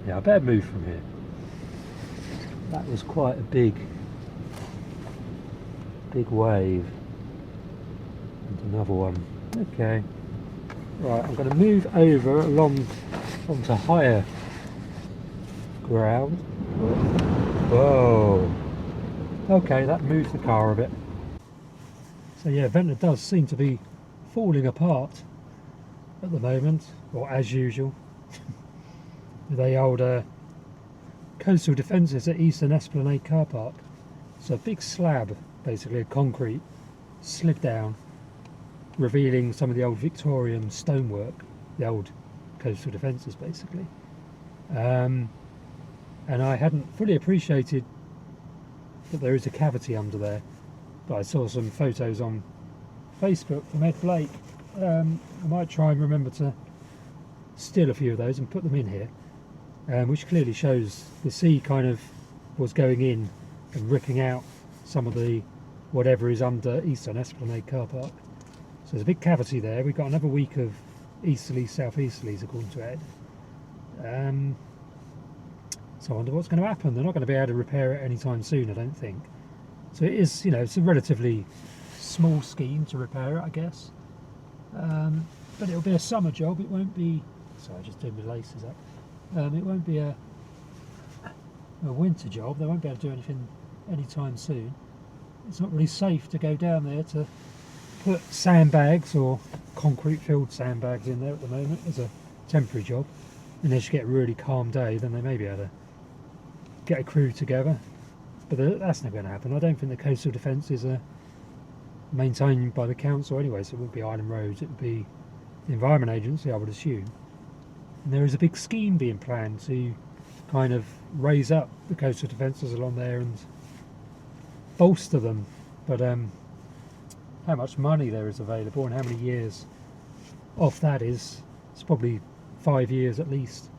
Yeah, I better move from here. That was quite a big wave. And another one. Okay. Right, I'm going to move over onto higher ground. Whoa. Okay, that moved the car a bit. So yeah, Ventnor does seem to be falling apart at the moment, or as usual. With the old coastal defences at Eastern Esplanade car park. So a big slab, basically of concrete, slid down, revealing some of the old Victorian stonework, the old coastal defences basically. And I hadn't fully appreciated that there is a cavity under there, but I saw some photos on Facebook from Ed Blake. I might try and remember to steal a few of those and put them in here, which clearly shows the sea kind of was going in and ripping out some of the whatever is under Eastern Esplanade car park. So there's a big cavity there. We've got another week of easterlies, southeasterlies according to Ed. So I wonder what's going to happen. They're not going to be able to repair it anytime soon, I don't think. So it is, you know, it's a relatively small scheme to repair it, I guess. But it'll be a summer job. It won't be. Sorry, just doing my laces up. It won't be a winter job. They won't be able to do anything anytime soon. It's not really safe to go down there to put sandbags or concrete-filled sandbags in there at the moment as a temporary job. Unless you get a really calm day, then they may be able to get a crew together. But that's not going to happen. I don't think the coastal defences are maintained by the council anyway, so it wouldn't be Island Roads, it would be the Environment Agency, I would assume. And there is a big scheme being planned to kind of raise up the coastal defences along there and bolster them. But how much money there is available and how many years off that is, it's probably 5 years at least.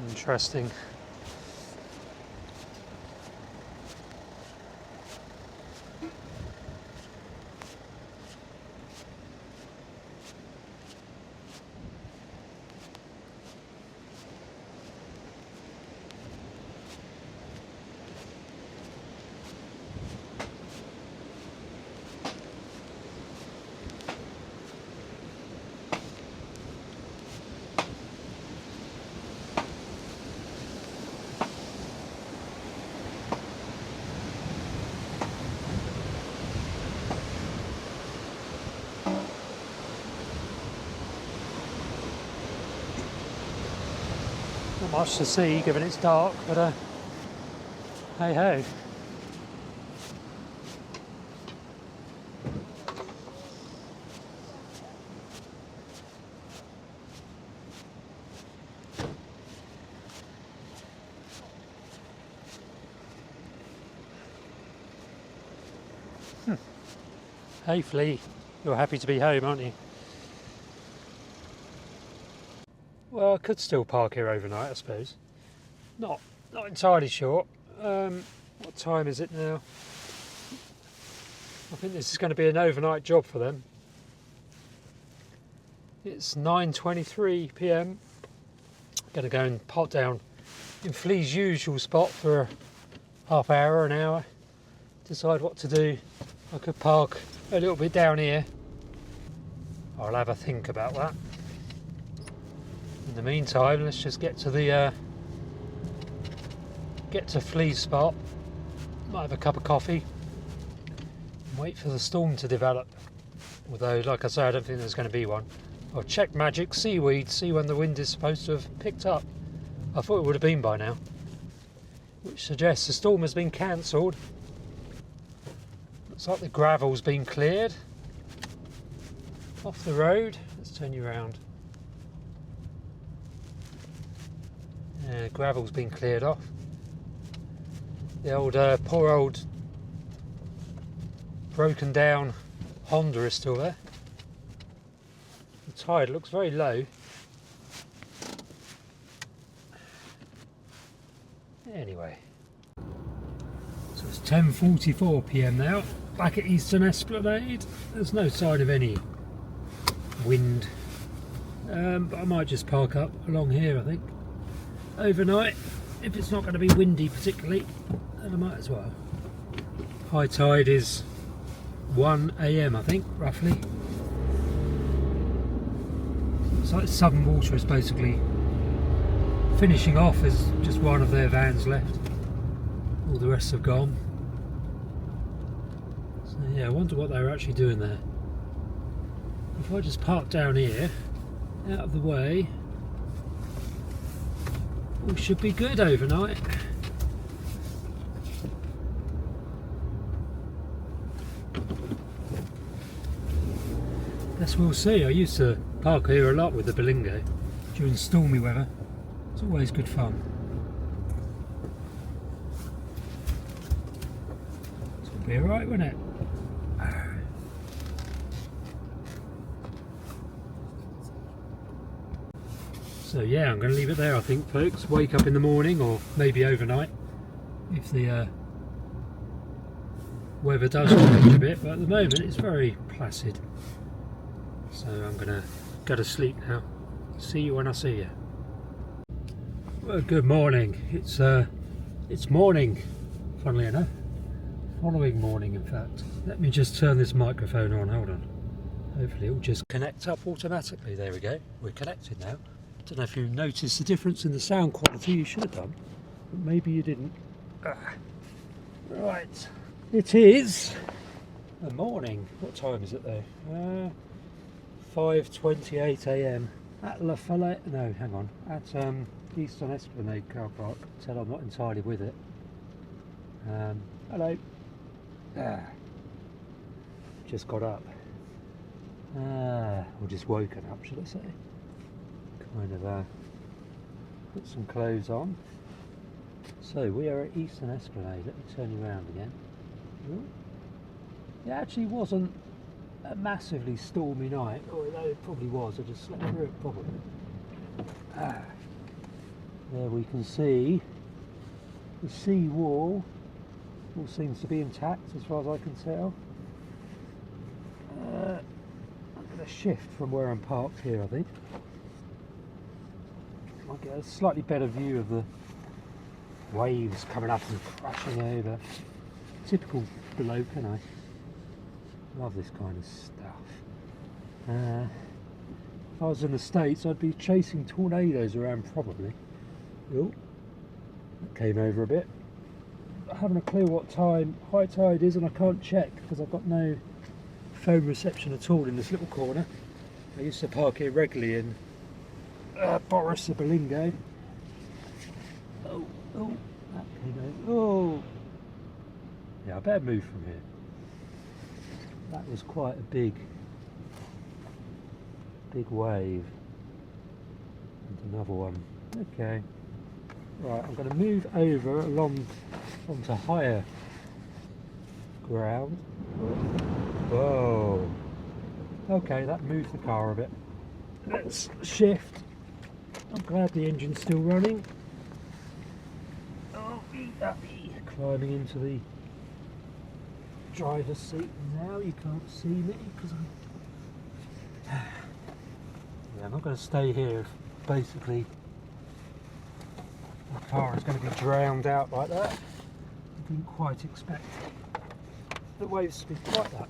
Interesting. Not much to see given it's dark, but hey ho. Hey Flea, you're happy to be home, aren't you? Well, I could still park here overnight, I suppose. Not entirely sure. What time is it now? I think this is going to be an overnight job for them. It's 9:23 PM. Going to go and park down in Flea's usual spot for a half hour, an hour. Decide what to do. I could park a little bit down here. I'll have a think about that. In the meantime, let's just get to the Flea's spot. Might have a cup of coffee and wait for the storm to develop. Although, like I say, I don't think there's going to be one. I'll check Magic Seaweed, see when the wind is supposed to have picked up. I thought it would have been by now, which suggests the storm has been cancelled. Looks like the gravel's been cleared off the road. Let's turn you around. Yeah, gravel's been cleared off. The old, poor old broken down Honda is still there. The tide looks very low. Anyway, so it's 10:44 PM now, back at Eastern Esplanade. There's no sign of any wind, but I might just park up along here, I think, overnight. If it's not going to be windy particularly, then I might as well. High tide is 1 AM, I think, roughly. It's like Southern Water is basically finishing off. As just one of their vans left. All the rest have gone. So yeah, I wonder what they were actually doing there. If I just park down here, out of the way, all should be good overnight. Guess we'll see. I used to park here a lot with the Berlingo during stormy weather. It's always good fun. It'll be alright, won't it? So yeah, I'm going to leave it there, I think, folks. Wake up in the morning, or maybe overnight, if the weather does change a bit. But at the moment, it's very placid. So I'm going to go to sleep now. See you when I see you. Well, good morning. It's morning, funnily enough. Following morning, in fact. Let me just turn this microphone on. Hold on. Hopefully it'll just connect up automatically. There we go. We're connected now. Don't know if you noticed the difference in the sound quality. You should have done, but maybe you didn't. Right. It is the morning. What time is it though? 5:28 AM at La Follette. No, hang on. At Eastern Esplanade car park. Tell I'm not entirely with it. Hello. Just got up. Or just woken up, should I say? Kind of put some clothes on. So we are at Eastern Esplanade. Let me turn you around again. Ooh. It actually wasn't a massively stormy night, although it probably was. I just slept through it probably. There we can see the sea wall. All seems to be intact as far as I can tell. I'm going to shift from where I'm parked here, I think. I'll get a slightly better view of the waves coming up and crashing over. Typical bloke, can I? Love this kind of stuff. If I was in the States, I'd be chasing tornadoes around probably. Oh, that came over a bit. I haven't a clue what time high tide is, and I can't check because I've got no phone reception at all in this little corner. I used to park here regularly in Boris the Berlingo. Oh, that came over. Oh, yeah, I better move from here. That was quite a big wave. And another one. Okay. Right, I'm going to move over onto higher ground. Whoa. Okay, that moved the car a bit. Let's shift. I'm glad the engine's still running. Oh, climbing into the driver's seat now. You can't see me because I'm... Yeah, I'm not going to stay here if basically the car is going to be drowned out like that. I didn't quite expect the waves to be quite that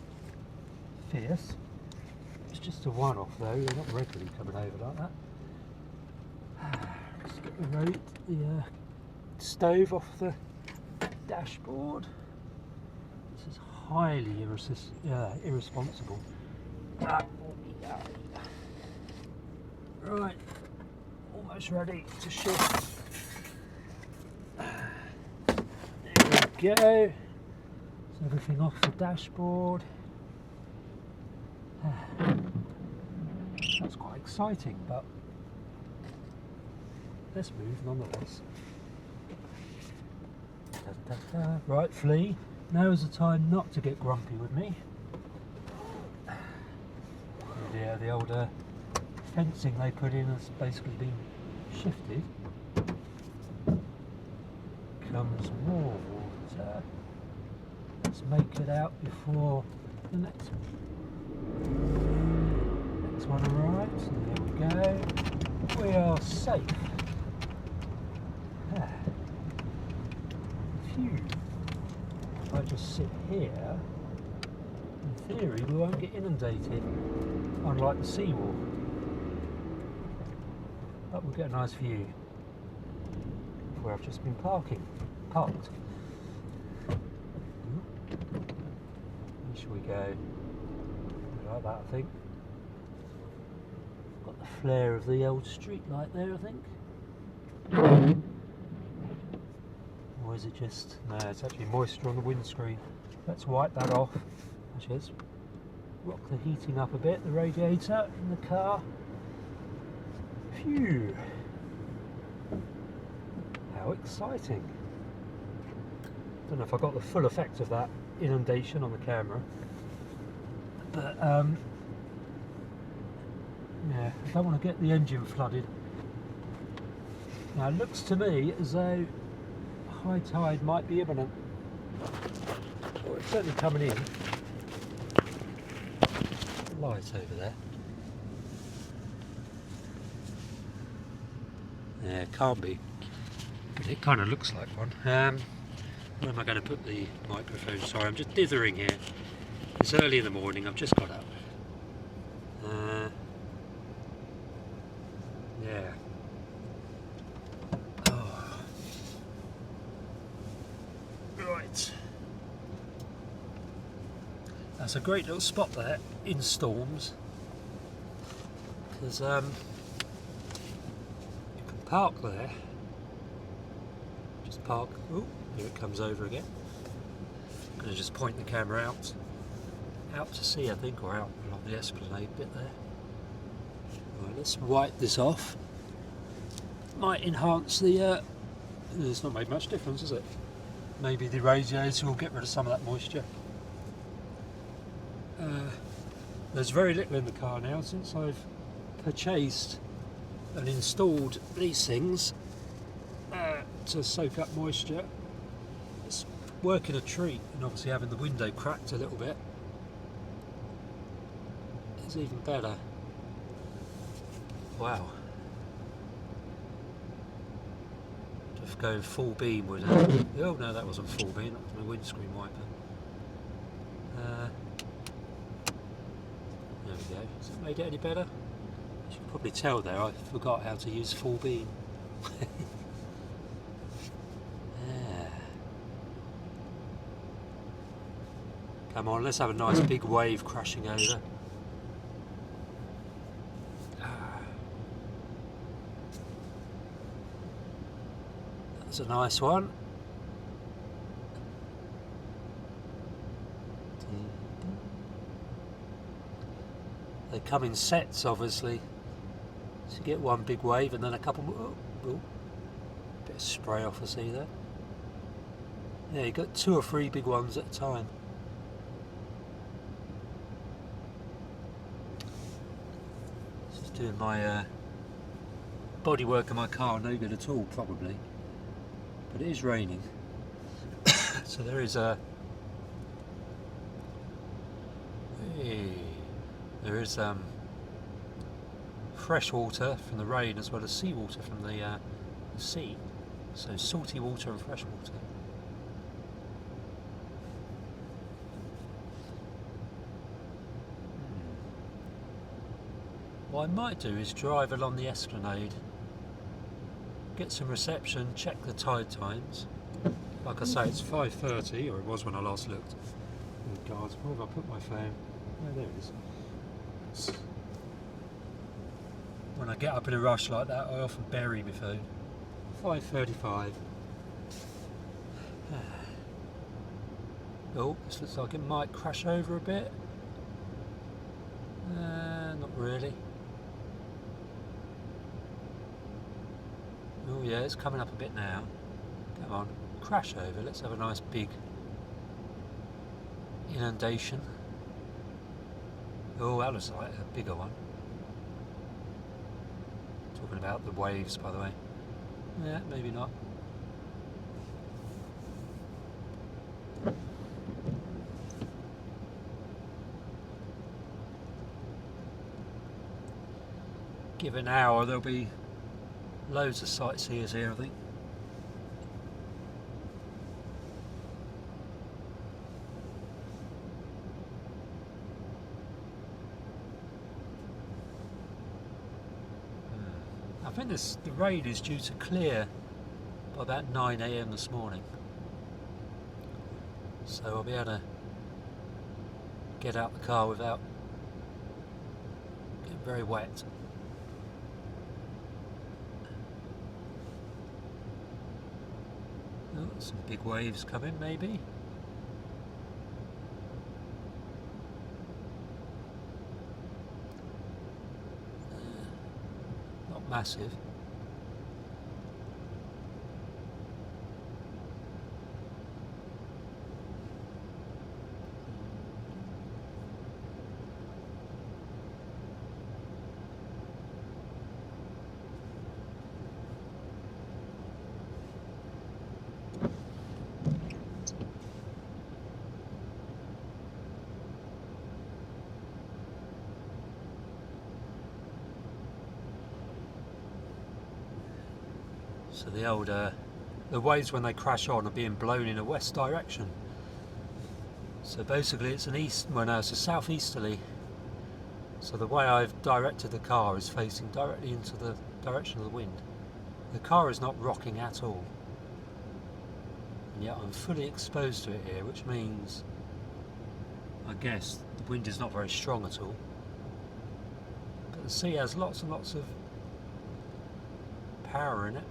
fierce. It's just a one-off though, they're not regularly coming over like that. Let's get the stove off the dashboard. This is highly irresponsible. Right, almost ready to shift. There we go. So everything off the dashboard. That's quite exciting, but let's move nonetheless. Right, Flea, now is the time not to get grumpy with me. Yeah, the older fencing they put in has basically been shifted. Comes more water. Let's make it out before the next one arrives. And there we go. We are safe. Phew. If I just sit here, in theory we won't get inundated, unlike the seawall. But we'll get a nice view of where I've just been parked. Where should we go? Like that, I think. Got the flare of the old street light there, I think. Or is it just... no, it's actually moisture on the windscreen. Let's wipe that off. Actually, let's rock the heating up a bit, the radiator in the car. Phew! How exciting! Don't know if I got the full effect of that inundation on the camera, but yeah, I don't want to get the engine flooded. Now it looks to me as though high tide might be imminent. Well, it's certainly coming in. Light over there. Yeah, it can't be, but it kind of looks like one. Where am I going to put the microphone? Sorry, I'm just dithering here. It's early in the morning, I've just got up. Yeah. Oh. Right. That's a great little spot there in storms, because you can park there. Just park. Oh, here it comes over again. I'm going to just point the camera out to sea, I think, or out along the esplanade bit there. Right, let's wipe this off. Might enhance the. It's not made much difference, is it? Maybe the radiator will get rid of some of that moisture. There's very little in the car now since I've purchased and installed these things to soak up moisture. It's working a treat, and obviously having the window cracked a little bit is even better. Wow. Just going full beam with it. Oh no, that wasn't full beam, that was my windscreen wiper. There we go. Has that made it any better? You can probably tell there I forgot how to use full beam. Yeah. Come on, let's have a nice big wave crashing over. That's a nice one. They come in sets, obviously, so you get one big wave and then a couple more. Oh, bit of spray off the sea there. Yeah, you got 2 or 3 big ones at a time. Just doing my body work in my car, no good at all, probably. But it is raining, so there is a. There is fresh water from the rain as well as seawater from the sea. So salty water and fresh water. What I might do is drive along the esplanade, get some reception, check the tide times. Like I say, it's 5:30, or it was when I last looked. Oh God, where have I put my phone? Oh, there it is. When I get up in a rush like that, I often bury my phone. 5:35. Oh, this looks like it might crash over a bit. Not really. Oh yeah, it's coming up a bit now. Come on, crash over. Let's have a nice big inundation. Oh, that looks like a bigger one. Talking about the waves, by the way. Yeah, maybe not. Give it an hour, there'll be loads of sightseers here, I think. I think the rain is due to clear by about 9 AM this morning, so I'll be able to get out the car without getting very wet. Oh, some big waves coming, maybe. Not massive. So the old, the waves when they crash on are being blown in a west direction. So basically it's an east, well no, it's a southeasterly. So the way I've directed the car is facing directly into the direction of the wind. The car is not rocking at all. And yet I'm fully exposed to it here, which means, I guess, the wind is not very strong at all. But the sea has lots and lots of power in it.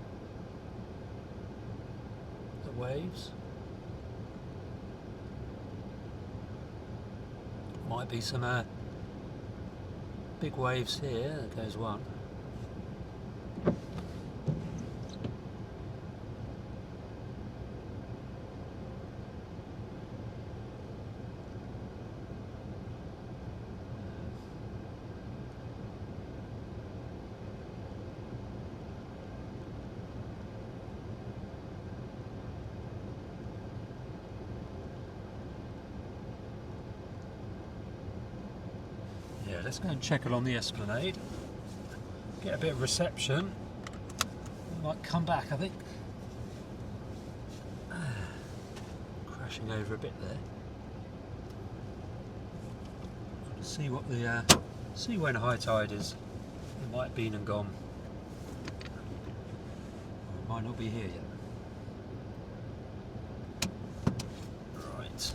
Waves. Might be some big waves here. There goes one. Yeah, let's go and check along the esplanade. Get a bit of reception. We might come back, I think. Crashing over a bit there. See what the see when high tide is. It might have been and gone. It might not be here yet. Right.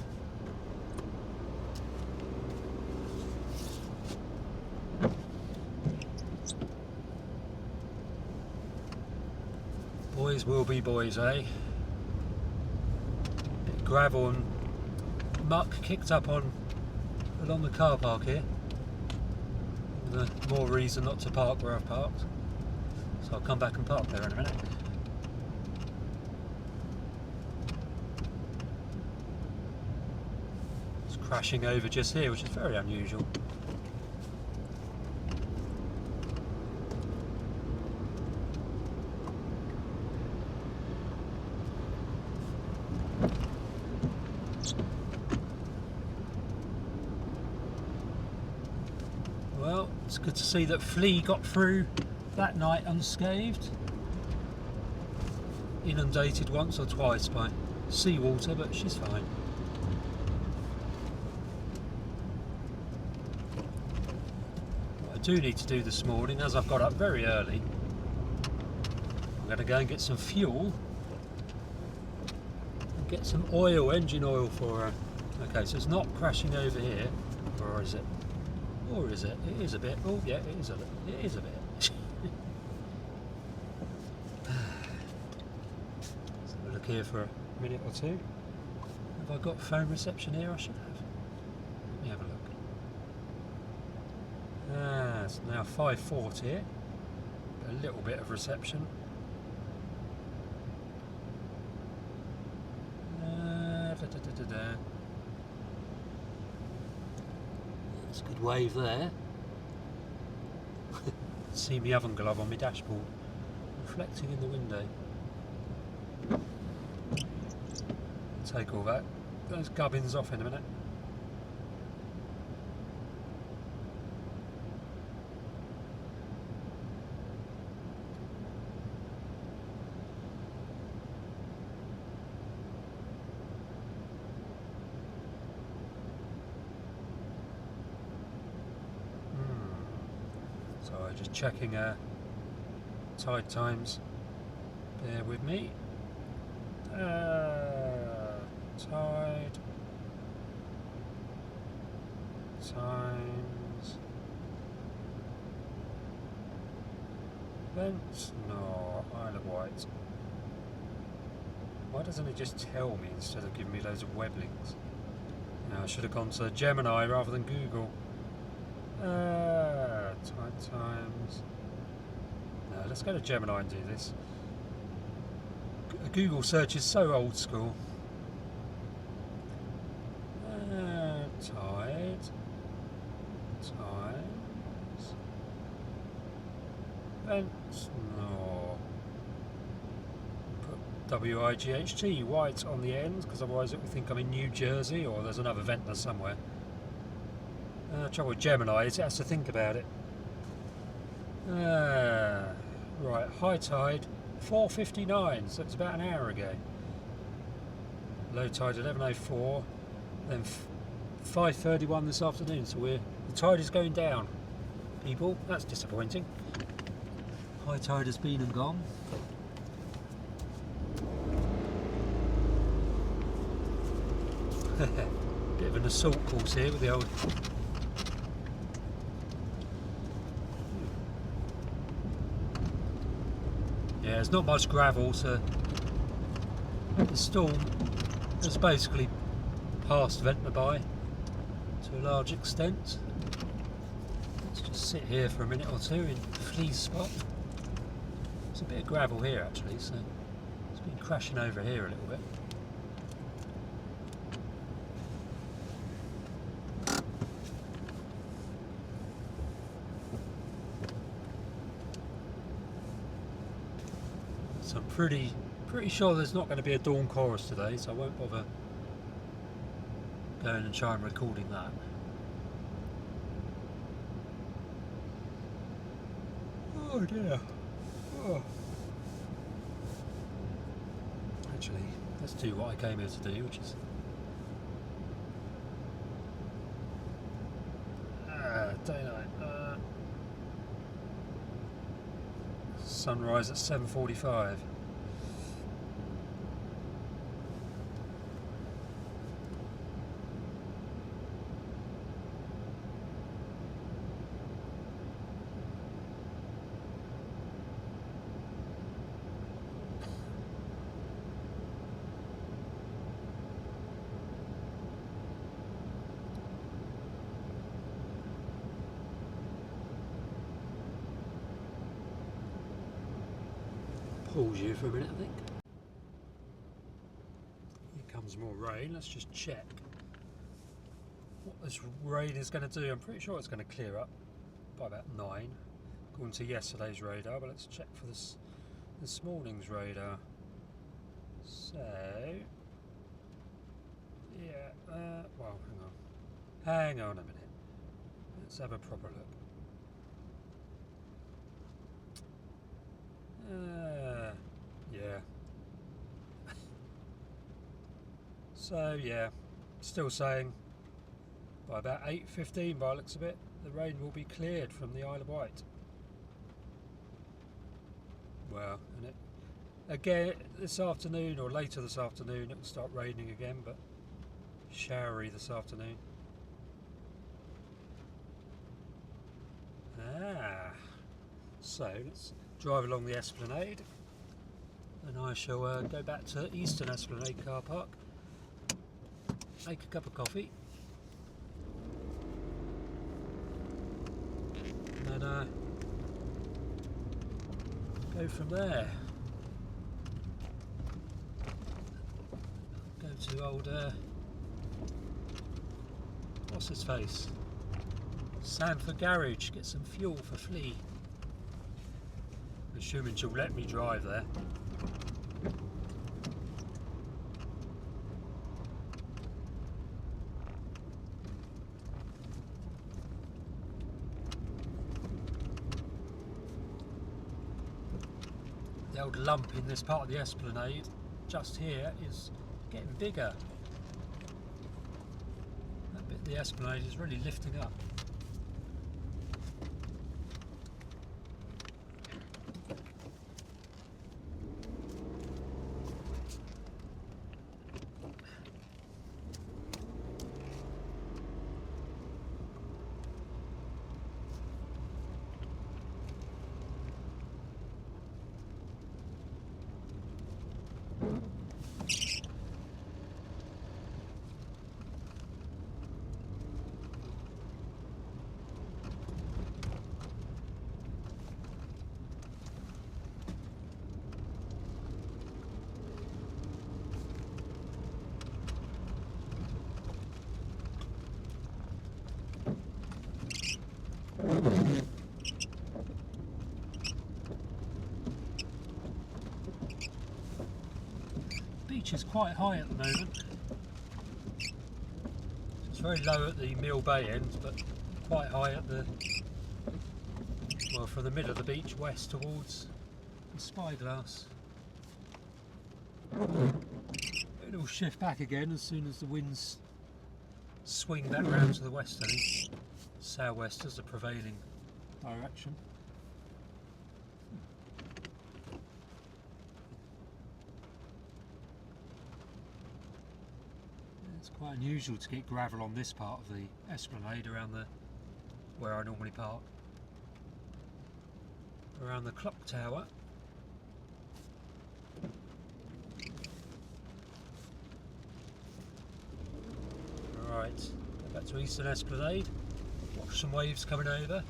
Boys will be boys, eh? Bit of gravel and muck kicked up on along the car park here. More reason not to park where I've parked. So I'll come back and park there in a minute. It's crashing over just here, which is very unusual. Well, it's good to see that Flea got through that night unscathed. Inundated once or twice by seawater, but she's fine. What I do need to do this morning, as I've got up very early, I'm going to go and get some fuel and get some oil, engine oil for her. Okay, so it's not crashing over here, or is it? Or is it? It is a bit. Oh yeah, it is a bit. It is a bit. Let's have a look here for a minute or two. Have I got phone reception here? I should have. Let me have a look. It's now 5:40 here. A little bit of reception. That's a good wave there. See my oven glove on my dashboard reflecting in the window. Take all those gubbins off in a minute. So just checking tide times. Bear with me. Tide times Ventnor, Isle of Wight. Why doesn't it just tell me instead of giving me loads of web links? I should have gone to Gemini rather than Google. Tide times. No, let's go to Gemini and do this. Google search is so old school. Tide times Ventnor. Put WIGHT, White on the end, because otherwise it will think I'm in New Jersey or there's another Ventnor somewhere. Trouble with Gemini is it has to think about it. Right, high tide 4:59, so it's about an hour ago. Low tide 11:04, then 5:31 this afternoon. So the tide is going down, people. That's disappointing. High tide has been and gone. Bit of an assault course here with the old. Yeah, there's not much gravel, so the storm has basically passed Ventnor by to a large extent. Let's just sit here for a minute or two in Flea's spot. There's a bit of gravel here actually, so it's been crashing over here a little bit. So I'm pretty sure there's not going to be a dawn chorus today, so I won't bother going and trying recording that. Oh dear. Oh. Actually, let's do what I came here to do, which is daylight. Sunrise at 7:45. Pause you for a minute, I think. Here comes more rain. Let's just check what this rain is going to do. I'm pretty sure it's going to clear up by about 9, according to yesterday's radar. But let's check for this morning's radar. So, yeah. Well, hang on a minute. Let's have a proper look. Yeah. So yeah, still saying by about 8:15 by the looks of it, the rain will be cleared from the Isle of Wight. Well, and it again this afternoon or later this afternoon it will start raining again, but showery this afternoon. So let's drive along the Esplanade and I shall go back to Eastern Esplanade car park make a cup of coffee, and then go from there. Go to old what's his face? Sanford Garage, get some fuel for Flea. Assuming she'll let me drive there. The old lump in this part of the esplanade, just here, is getting bigger. That bit of the esplanade is really lifting up. Beach is quite high at the moment. It's very low at the Mill Bay end, but quite high at the, well, from the middle of the beach west towards the Spyglass. It'll shift back again as soon as the winds swing back round to the westerly. Southwest is the prevailing direction. It's quite unusual to get gravel on this part of the esplanade around the where I normally park. Around the clock tower. Alright, back to Eastern Esplanade. Watch some waves coming over.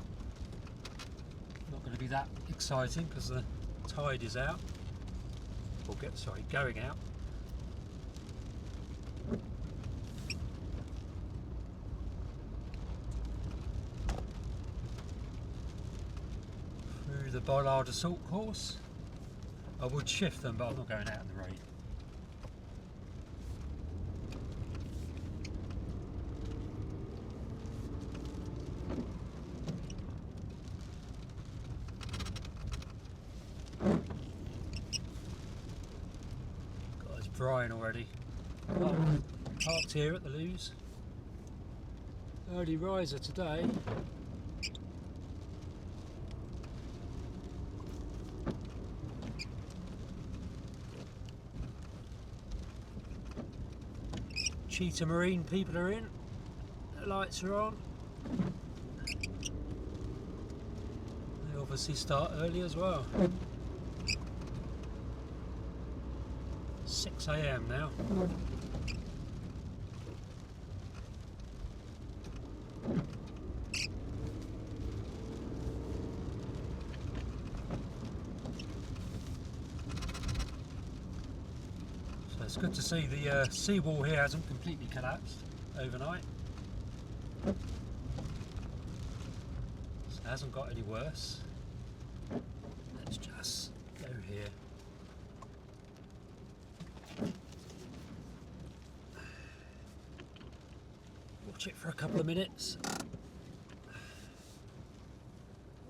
Not going to be that exciting because the tide is out. Or going out. Through the Bollard Assault Course. I would shift them, but I'm not going out in the rain. Drying already. Parked here at the Loos. Early riser today. Cheetah Marine people are in. The lights are on. They obviously start early as well. 6 AM now. So it's good to see the seawall here hasn't completely collapsed overnight. So it hasn't got any worse. Let's just go here. Watch it for a couple of minutes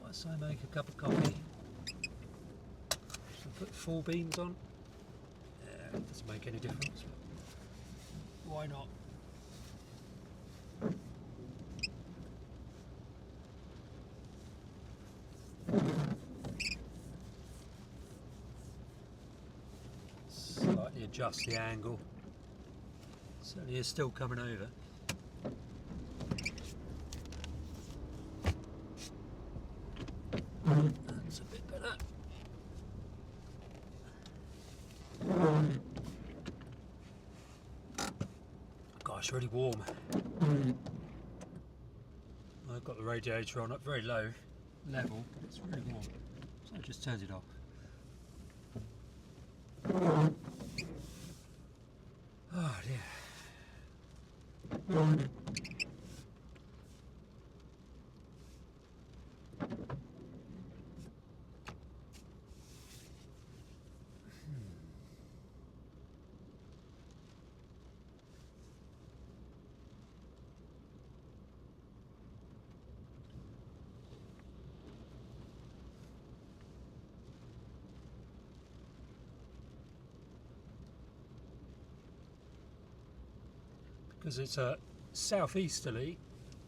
whilst I make a cup of coffee. Should I put full beans on? Yeah, it doesn't make any difference, but why not? Slightly adjust the angle. Certainly is still coming over. That's a bit better. it's really warm. I've got the radiator on at very low level. It's really warm, so I just turned it off. Oh dear. Because it's a southeasterly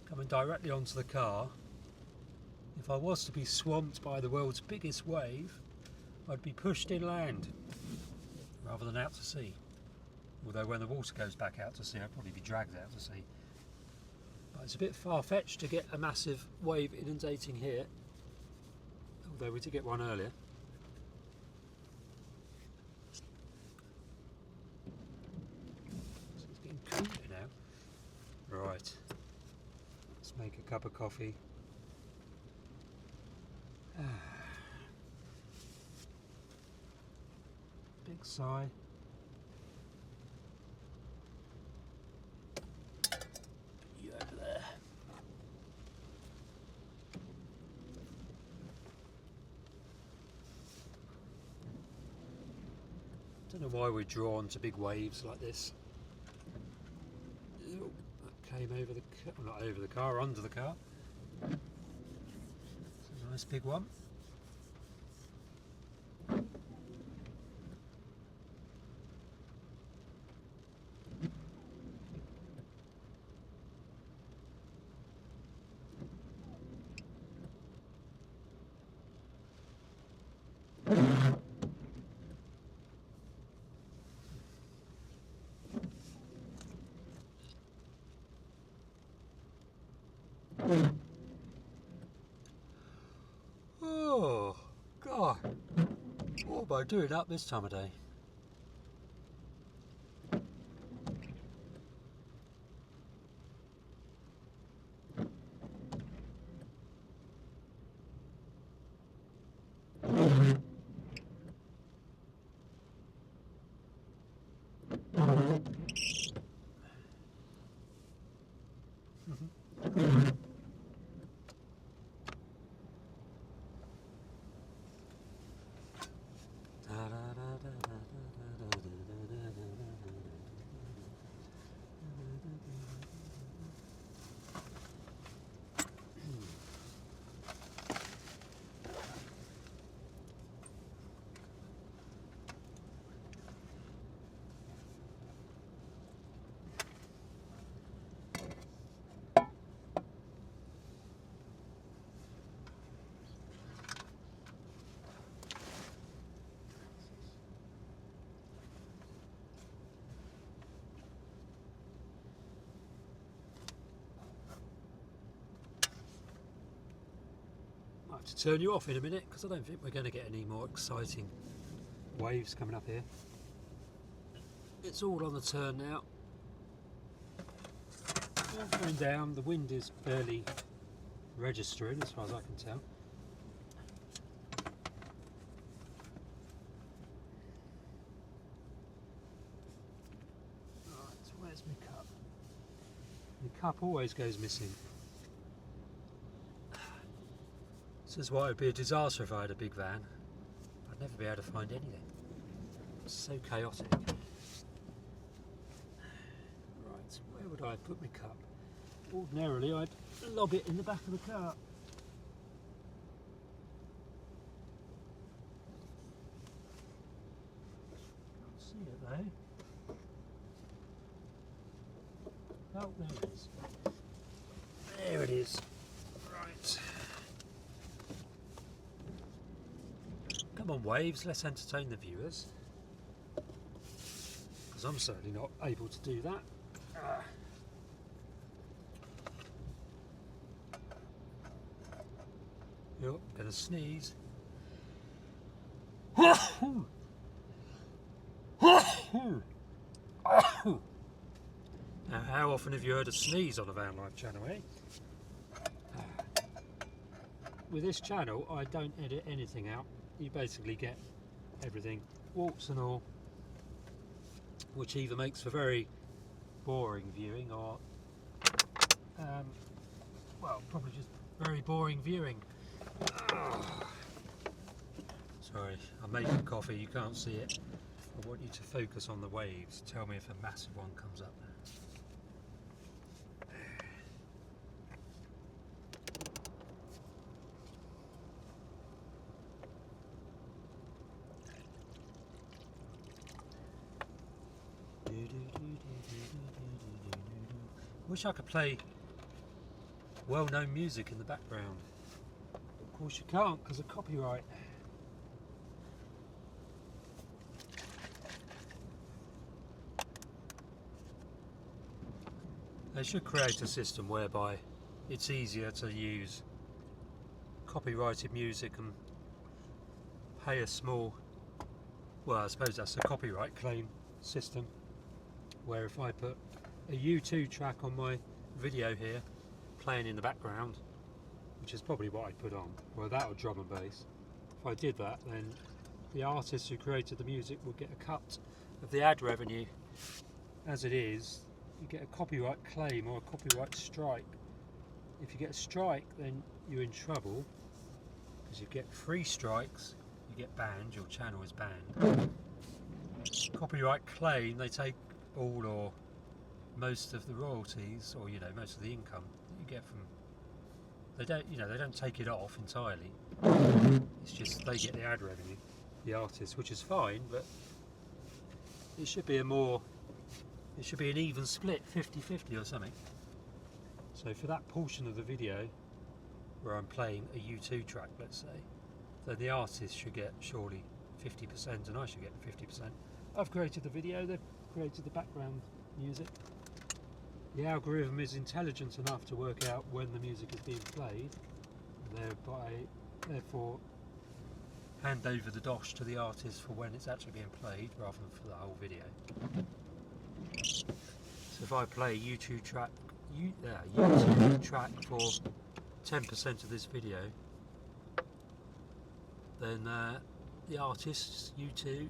coming directly onto the car. If I was to be swamped by the world's biggest wave, I'd be pushed inland rather than out to sea. Although when the water goes back out to sea, I'd probably be dragged out to sea. But it's a bit far-fetched to get a massive wave inundating here, although we did get one earlier. Cooler now. Right, let's make a cup of coffee. Big sigh. You over there. Don't know why we're drawn to big waves like this. That came over the car, well, not over the car, under the car. It's a nice big one. Oh, God. What am I doing up this time of day? I have to turn you off in a minute because I don't think we're going to get any more exciting waves coming up here. It's all on the turn now. All going down. The wind is barely registering as far as I can tell. Right, where's my cup? My cup always goes missing. This is why it would be a disaster if I had a big van. I'd never be able to find anything. It's so chaotic. Right, where would I put my cup? Ordinarily I'd lob it in the back of the car. Can't see it though. Oh, there it is. There it is. Right. Come on, waves, let's entertain the viewers. Because I'm certainly not able to do that. Yep, gonna sneeze. How often have you heard a sneeze on a Vanlife channel, eh? With this channel, I don't edit anything out. You basically get everything, warts and all, which either makes for very boring viewing or, well, probably just very boring viewing. Sorry, I'm making coffee, you can't see it. I want you to focus on the waves. Tell me if a massive one comes up there. Wish I could play well-known music in the background. Of course you can't because of copyright. They should create a system whereby it's easier to use copyrighted music and pay a small, well, I suppose that's a copyright claim system, where if I put a U2 track on my video here playing in the background, which is probably what I'd put on, well, that or drum and bass, if I did that, then the artists who created the music would get a cut of the ad revenue. As it is, you get a copyright claim or a copyright strike. If you get a strike, then you're in trouble, because you get 3 strikes, you get banned, your channel is banned. Copyright claim, they take all or most of the royalties, or most of the income that you get from. They don't take it off entirely. It's just they get the ad revenue, the artist, which is fine, but it should be an even split, 50-50 or something. So for that portion of the video where I'm playing a U2 track, let's say, then the artist should get surely 50% and I should get 50%. I've created the video, they've created the background music. The algorithm is intelligent enough to work out when the music is being played, therefore hand over the dosh to the artist for when it's actually being played rather than for the whole video. So if I play a YouTube track for 10% of this video, then the artists, U2,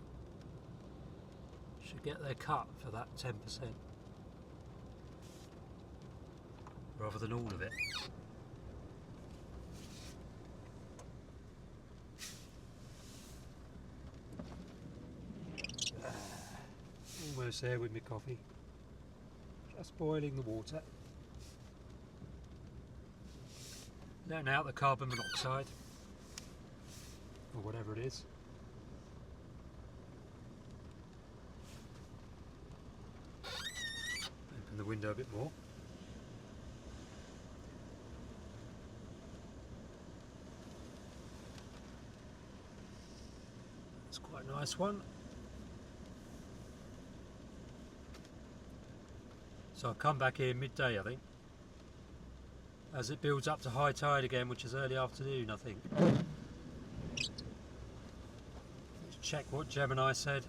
should get their cut for that 10%, rather than all of it. Almost there with my coffee. Just boiling the water. Letting out the carbon monoxide, or whatever it is. Open the window a bit more. It's quite a nice one. So I'll come back here midday, I think, as it builds up to high tide again, which is early afternoon, I think. Let's check what Gemini said.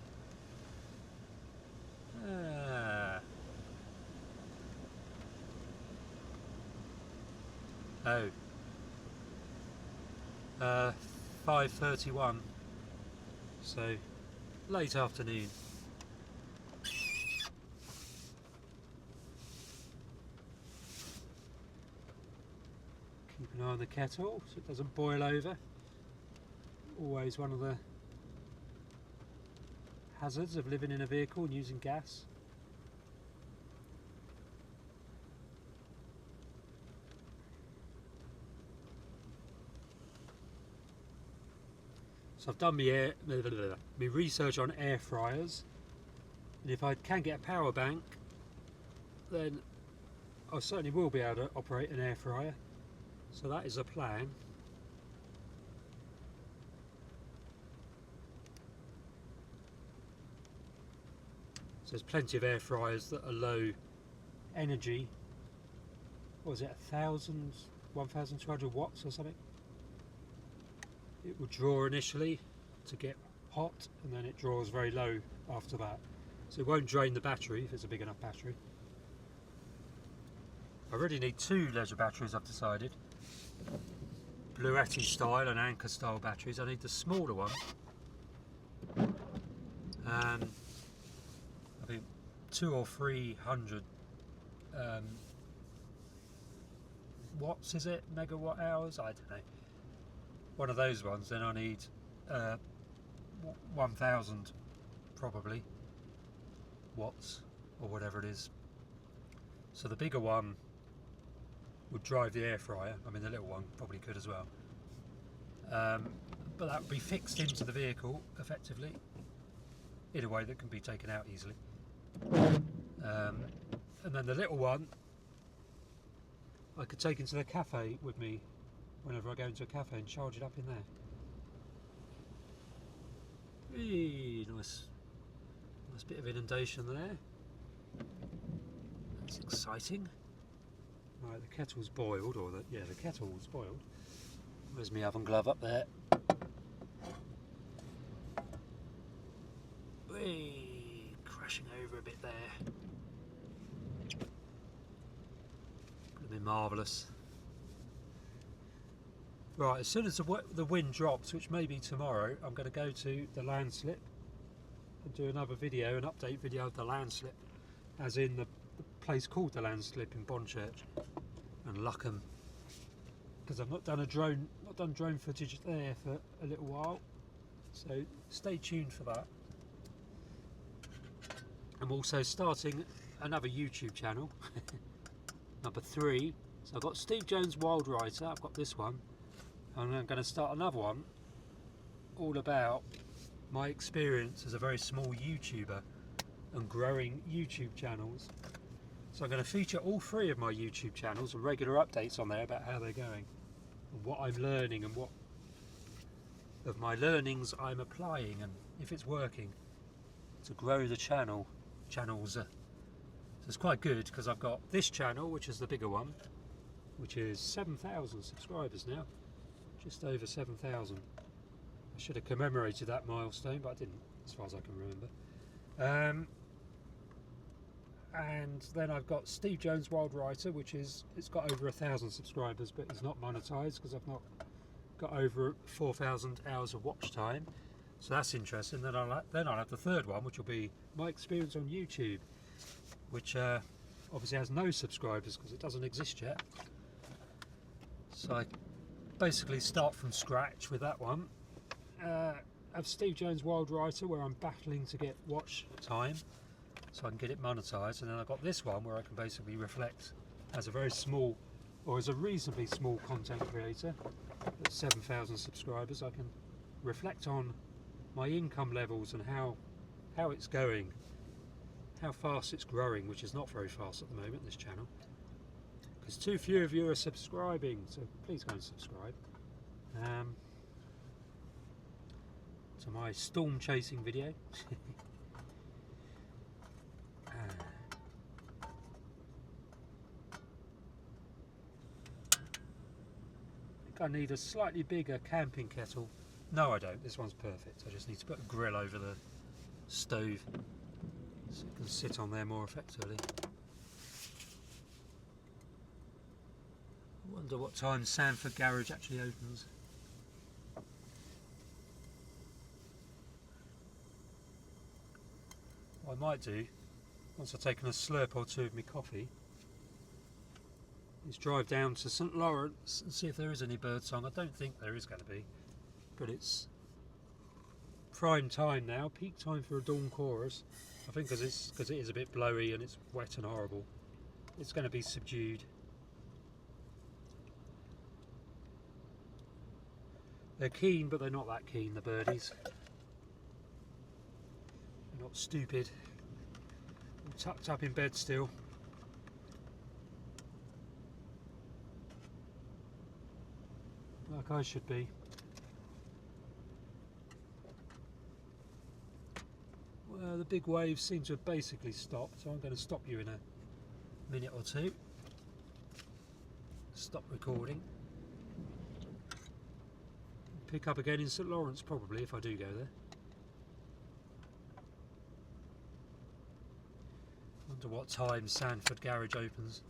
Oh. 5:31. So late afternoon. Keep an eye on the kettle so it doesn't boil over. Always one of the hazards of living in a vehicle and using gas. So I've done my research on air fryers, and if I can get a power bank, then I certainly will be able to operate an air fryer. So that is a plan. So there's plenty of air fryers that are low energy. What was it, 1,200 watts or something? It will draw initially to get hot, and then it draws very low after that. So it won't drain the battery if it's a big enough battery. I really need 2 leisure batteries, I've decided. Bluetti style and Anchor style batteries. I need the smaller one. I think 200 or 300 watts, is it? Megawatt hours? I don't know. One of those ones. Then I need 1000 probably watts or whatever it is. So the bigger one would drive the air fryer. I mean, the little one probably could as well. But that would be fixed into the vehicle effectively in a way that can be taken out easily. And then the little one I could take into the cafe with me whenever I go into a cafe and charge it up in there. Eee, nice bit of inundation there. That's exciting. Right, the kettle's boiled, or the kettle's boiled. Where's my oven glove? Up there. Whee, crashing over a bit there. Would have been marvellous. Right, as soon as the wind drops, which may be tomorrow, I'm going to go to the landslip and do another video, an update video of the landslip, as in the place called the landslip in Bonchurch and Luckham, because I've not done drone footage there for a little while, so stay tuned for that. I'm also starting another YouTube channel, number 3. So I've got Steve Jones Wild Writer, I've got this one, and I'm going to start another one all about my experience as a very small YouTuber and growing YouTube channels. So I'm going to feature all 3 of my YouTube channels and regular updates on there about how they're going and what I'm learning and what of my learnings I'm applying and if it's working to grow the channels. So it's quite good because I've got this channel, which is the bigger one, which is 7,000 subscribers now, just over 7,000. I should have commemorated that milestone, but I didn't, as far as I can remember. And then I've got Steve Jones Wild Writer, which it's got over 1,000 subscribers, but it's not monetized because I've not got over 4,000 hours of watch time. So that's interesting. Then I'll have the third one, which will be my experience on YouTube, which obviously has no subscribers because it doesn't exist yet. So I basically start from scratch with that one. Have Steve Jones Wild Writer, where I'm battling to get watch time so I can get it monetized, and then I've got this one where I can basically reflect as a very small, or as a reasonably small content creator at 7,000 subscribers. I can reflect on my income levels and how it's going, how fast it's growing, which is not very fast at the moment, this channel, because too few of you are subscribing, so please go and subscribe. To my storm chasing video. I think I need a slightly bigger camping kettle. No, I don't. This one's perfect. I just need to put a grill over the stove so it can sit on there more effectively. I wonder what time Sanford Garage actually opens. What I might do, once I've taken a slurp or 2 of my coffee, is drive down to St Lawrence and see if there is any birdsong. I don't think there is going to be, but it's prime time now, peak time for a dawn chorus. I think because it is a bit blowy and it's wet and horrible, it's going to be subdued. They're keen, but they're not that keen, the birdies. They're not stupid. They're tucked up in bed still. Like I should be. Well, the big waves seem to have basically stopped, so I'm going to stop you in a minute or 2. Stop recording. Pick up again in St Lawrence probably, if I do go there. Wonder what time Sanford Garage opens.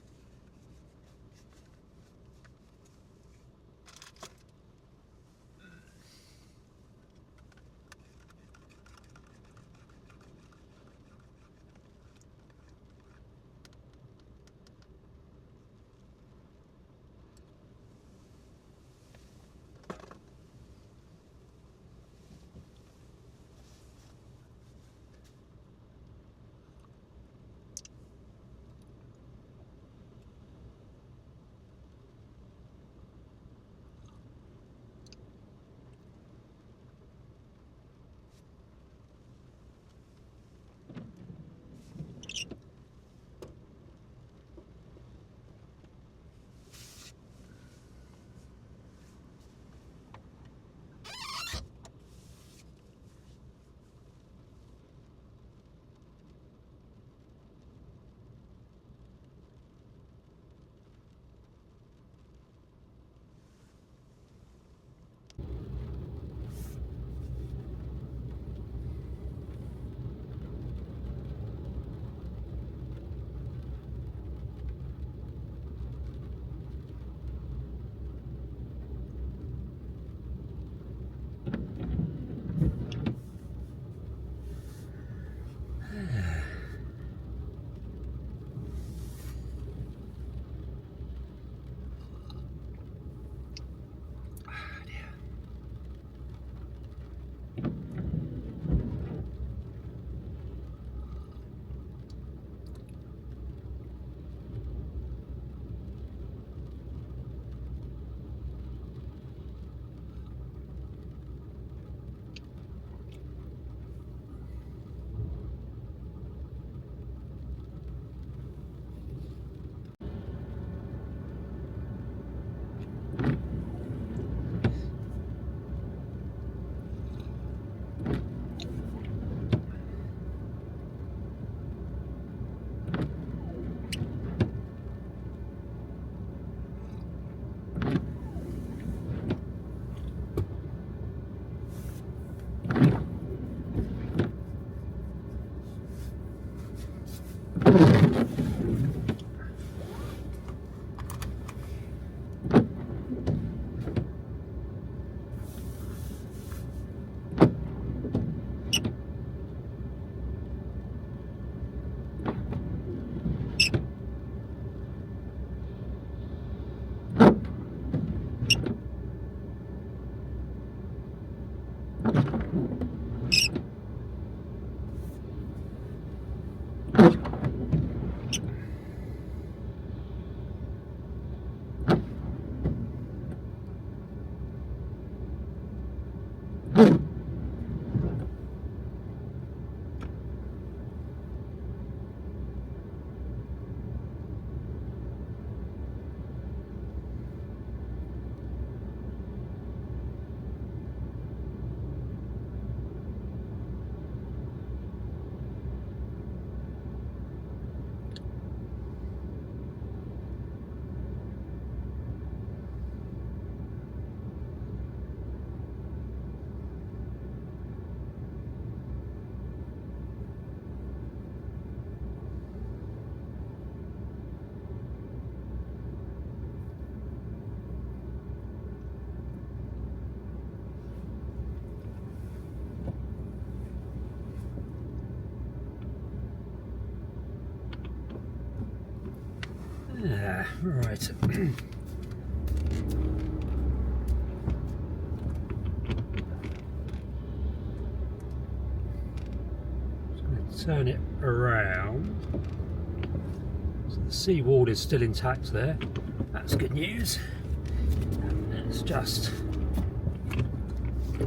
Right. Just going to turn it around. So the seawall is still intact there. That's good news. Let's just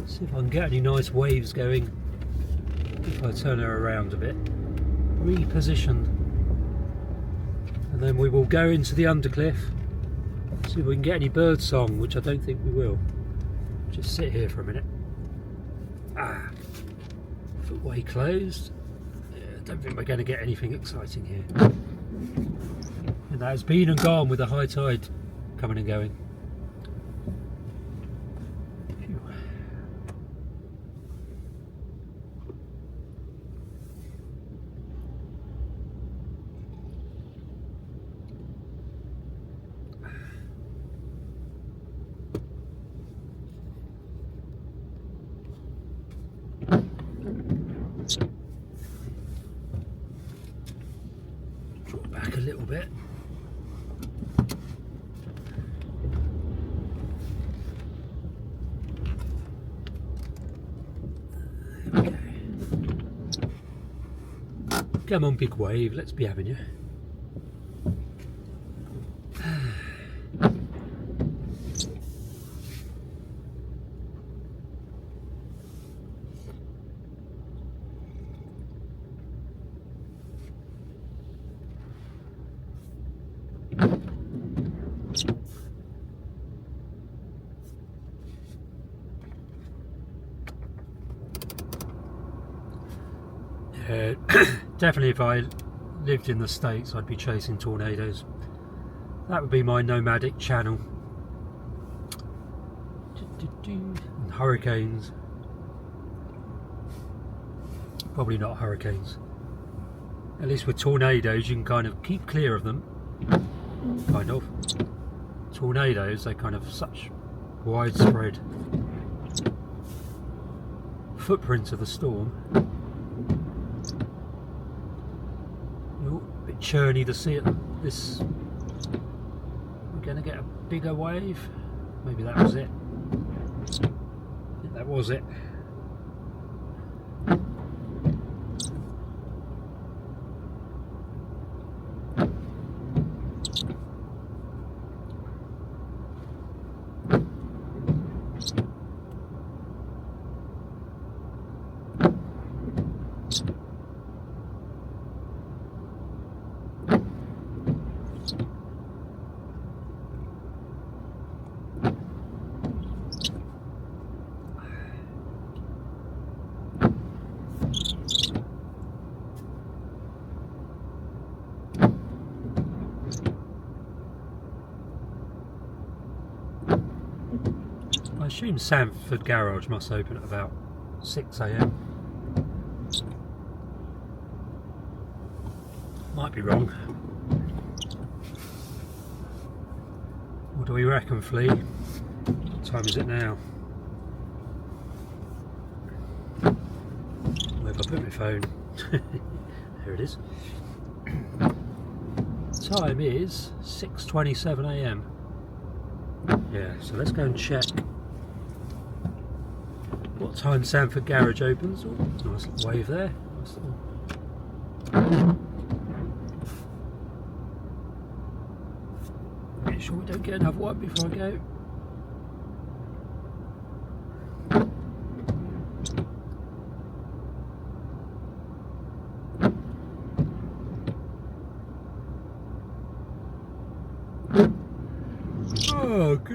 see if I can get any nice waves going if I turn her around a bit. Repositioned. And then we will go into the undercliff, see if we can get any bird song, which I don't think we will. Just sit here for a minute. Footway closed. Yeah, I don't think we're going to get anything exciting here. And that has been and gone with the high tide coming and going. Phew. Drop back a little bit. There we go. Come on, big wave, let's be having you. Definitely if I lived in the States I'd be chasing tornadoes. That would be my nomadic channel. And hurricanes. Probably not hurricanes. At least with tornadoes you can kind of keep clear of them. Kind of. Tornadoes, they're kind of such widespread footprints of the storm. A bit churny to see it. This, we're going to get a bigger wave. Maybe that was it. I think that was it. I assume Sanford Garage must open at about 6 AM. Might be wrong. What do we reckon, Flea? What time is it now? Where have I put my phone? There it is. Time is 6:27 AM. Yeah, so let's go and check what time Sanford Garage opens. Oh, nice little wave there. Nice little... Make sure we don't get another one before I go.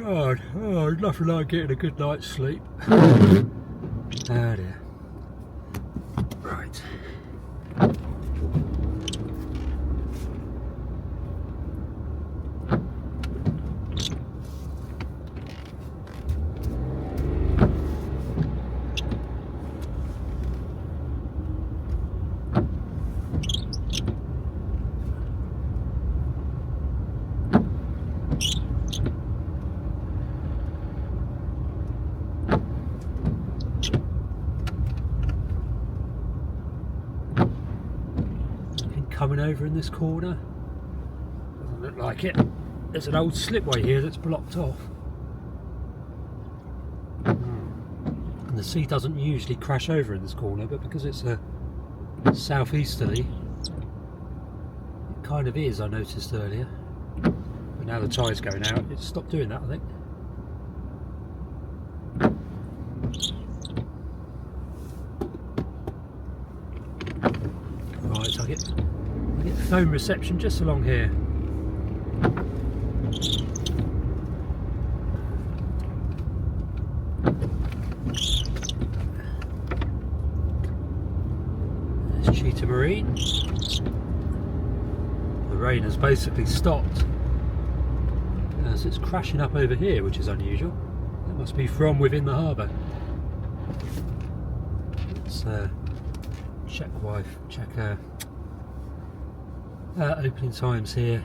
God, oh, nothing like getting a good night's sleep. Oh dear. Right. Coming over in this corner, doesn't look like it. There's an old slipway here that's blocked off, and the sea doesn't usually crash over in this corner, but because it's a southeasterly, it kind of is. I noticed earlier, but now the tide's going out, it's stopped doing that, I think. Right, I get phone reception just along here. There's Cheetah Marine. The rain has basically stopped as it's crashing up over here, which is unusual. That must be from within the harbour. Let's check opening times here.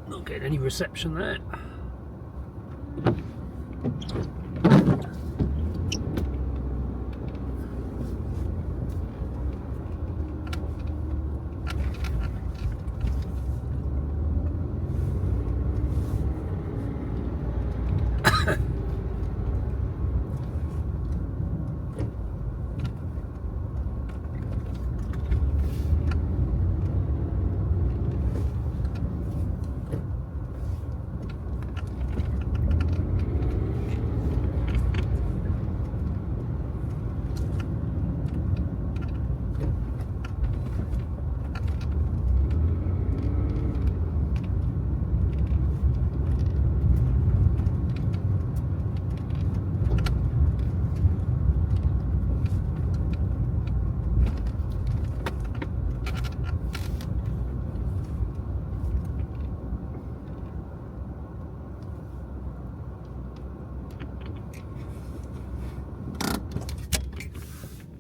Not getting any reception there.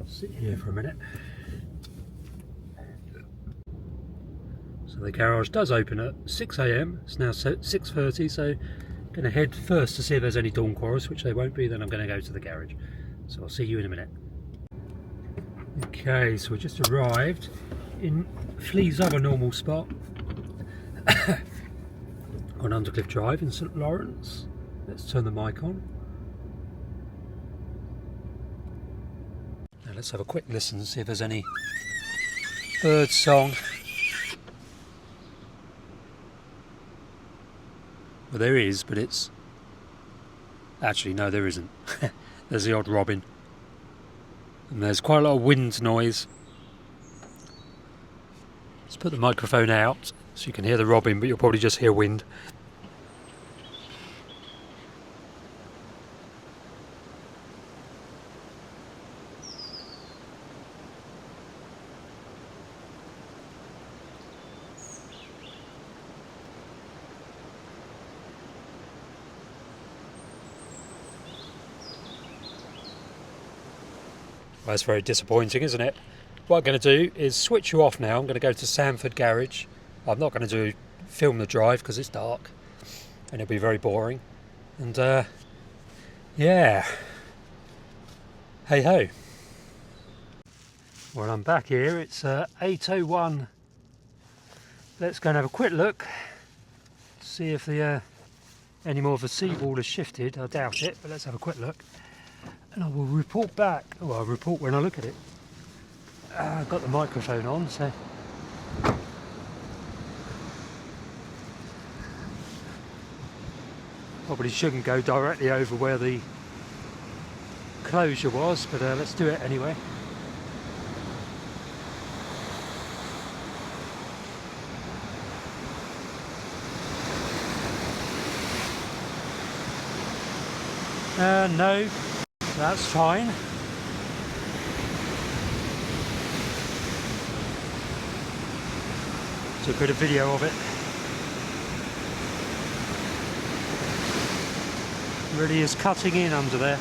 Sit here for a minute. So the garage does open at 6 AM. It's now 6:30, so I'm going to head first to see if there's any dawn chorus, which there won't be. Then I'm going to go to the garage. So I'll see you in a minute. Okay, so we just arrived in Flea's other normal spot on Undercliff Drive in St Lawrence. Let's turn the mic on. Now let's have a quick listen and see if there's any bird song. Well, there is, but it's... Actually, no, there isn't. There's the odd robin. And there's quite a lot of wind noise. Let's put the microphone out so you can hear the robin, but you'll probably just hear wind. Well, that's very disappointing, isn't it? What I'm going to do is switch you off now. I'm going to go to Sanford Garage. I'm not going to film the drive because it's dark and it'll be very boring. And yeah, hey ho. Well, I'm back here. It's 8:01. Let's go and have a quick look, see if the any more of the seawall has shifted. I doubt it, but let's have a quick look. And I will report back. Oh, I'll report when I look at it. I've got the microphone on, so probably shouldn't go directly over where the closure was, but let's do it anyway. No, that's fine. Took a bit of video of it. Really is cutting in under there.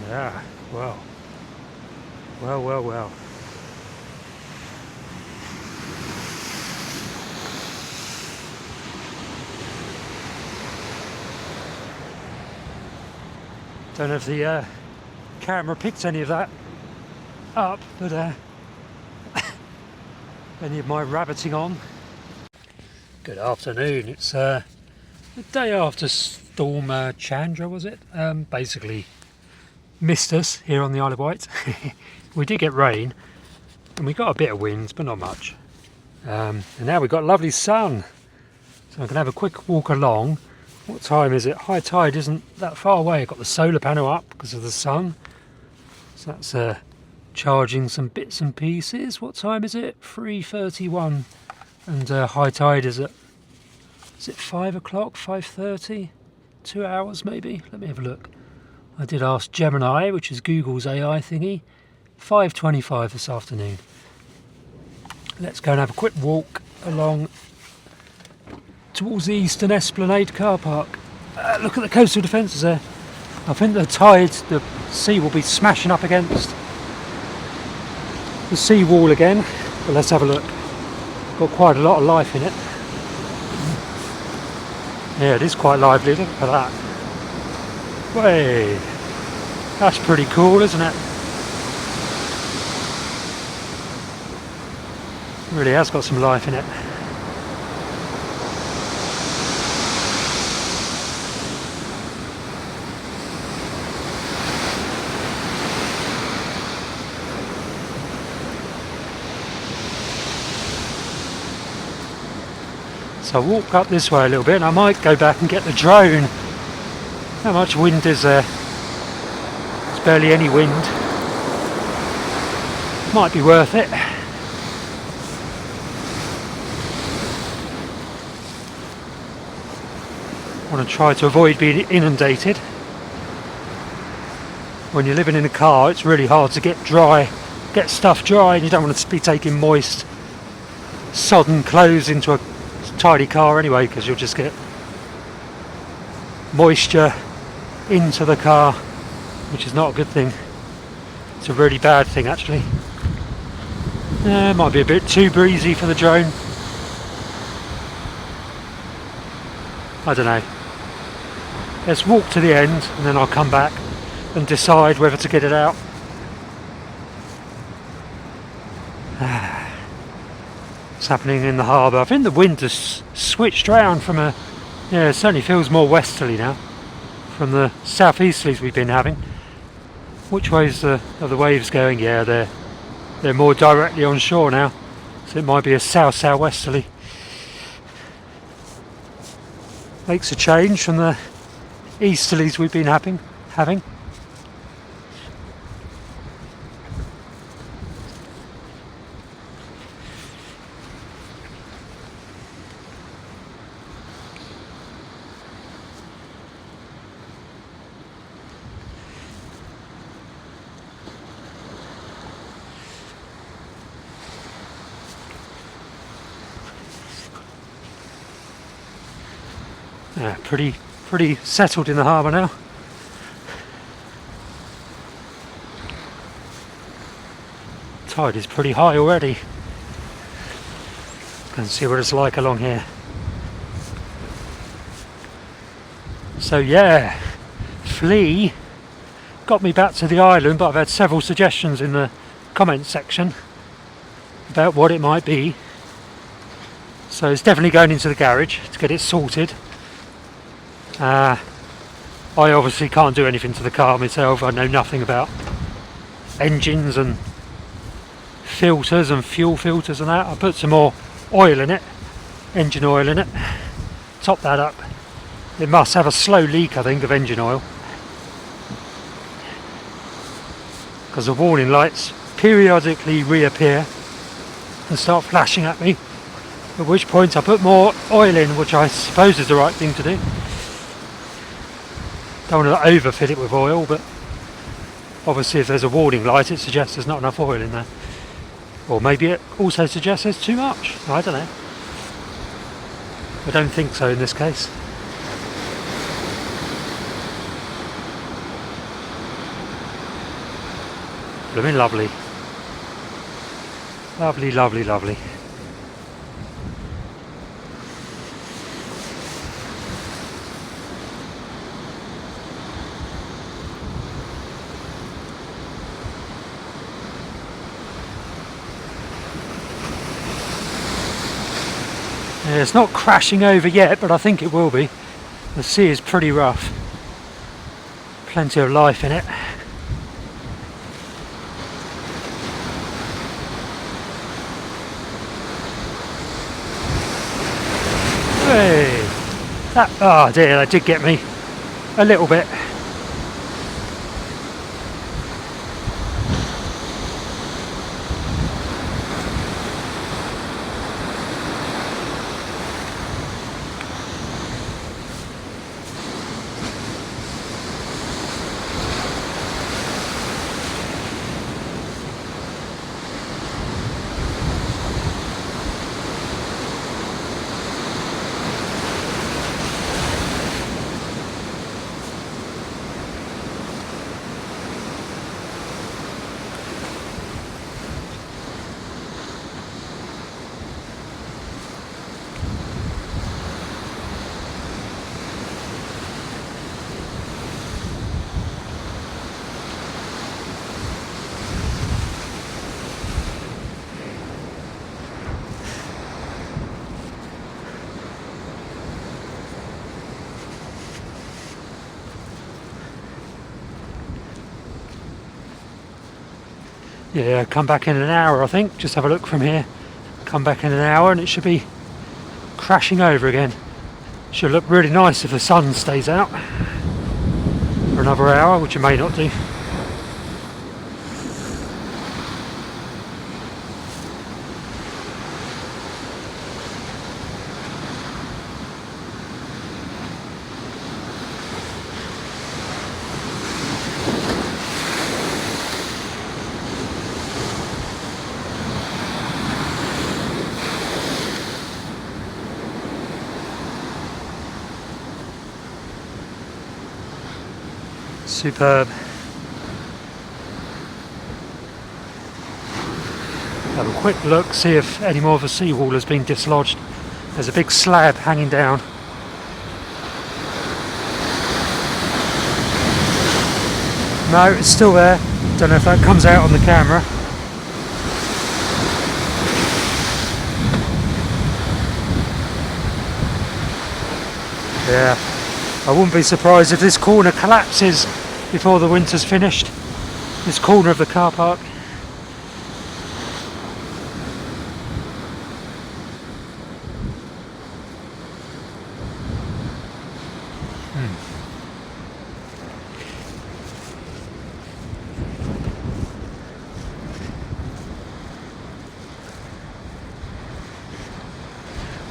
Yeah, well. Don't know if the camera picked any of that up, but any of my rabbiting on. Good afternoon. It's the day after Storm Chandra, was it? Basically missed us here on the Isle of Wight. We did get rain and we got a bit of wind, but not much. And now we've got lovely sun, so I can have a quick walk along. What time is it? High tide isn't that far away. I've got the solar panel up because of the sun, so that's charging some bits and pieces. What time is it? 3:31, and high tide is at, is it 5 o'clock, 5:30? 2 hours maybe? Let me have a look. I did ask Gemini, which is Google's AI thingy. 5:25 this afternoon. Let's go and have a quick walk along towards the Eastern Esplanade car park. Look at the coastal defences there. I think the tide, the sea will be smashing up against the sea wall again. But let's have a look. Got quite a lot of life in it. Yeah, it is quite lively. Look at that. Way, that's pretty cool, isn't it? Really has got some life in it. So I'll walk up this way a little bit and I might go back and get the drone. How much wind is there? There's barely any wind. Might be worth it. I want to try to avoid being inundated. When you're living in a car, it's really hard to get stuff dry, and you don't want to be taking moist, sodden clothes into a tidy car anyway, because you'll just get moisture into the car, which is not a good thing. It's a really bad thing actually. It might be a bit too breezy for the drone. I don't know. Let's walk to the end and then I'll come back and decide whether to get it out. What's happening in the harbour? I think the wind has switched round from it certainly feels more westerly now from the southeasterlies we've been having. Which ways are the waves going? Yeah, they're more directly on shore now, so it might be a south-southwesterly. Makes a change from the easterlies we've been having. Yeah, pretty settled in the harbour now. Tide is pretty high already. Can see what it's like along here. So yeah, Flea got me back to the island, but I've had several suggestions in the comments section about what it might be. So it's definitely going into the garage to get it sorted. I obviously can't do anything to the car myself. I know nothing about engines and filters and fuel filters and that. I put some more oil in it, engine oil in it, top that up. It must have a slow leak, I think, of engine oil, because the warning lights periodically reappear and start flashing at me, at which point I put more oil in, which I suppose is the right thing to do. Don't want to overfill it with oil, but obviously if there's a warning light it suggests there's not enough oil in there. Or maybe it also suggests there's too much. I don't know. I don't think so in this case. Blooming lovely. Lovely, lovely, lovely. Yeah, it's not crashing over yet, but I think it will be. The sea is pretty rough. Plenty of life in it. Hey! Oh dear, that did get me a little bit. Yeah, come back in an hour I think. Just have a look from here. Come back in an hour and it should be crashing over again. Should look really nice if the sun stays out for another hour, which it may not do. Superb. Have a quick look, see if any more of the seawall has been dislodged. There's a big slab hanging down. No, it's still there. Don't know if that comes out on the camera. Yeah, I wouldn't be surprised if this corner collapses before the winter's finished. This corner of the car park.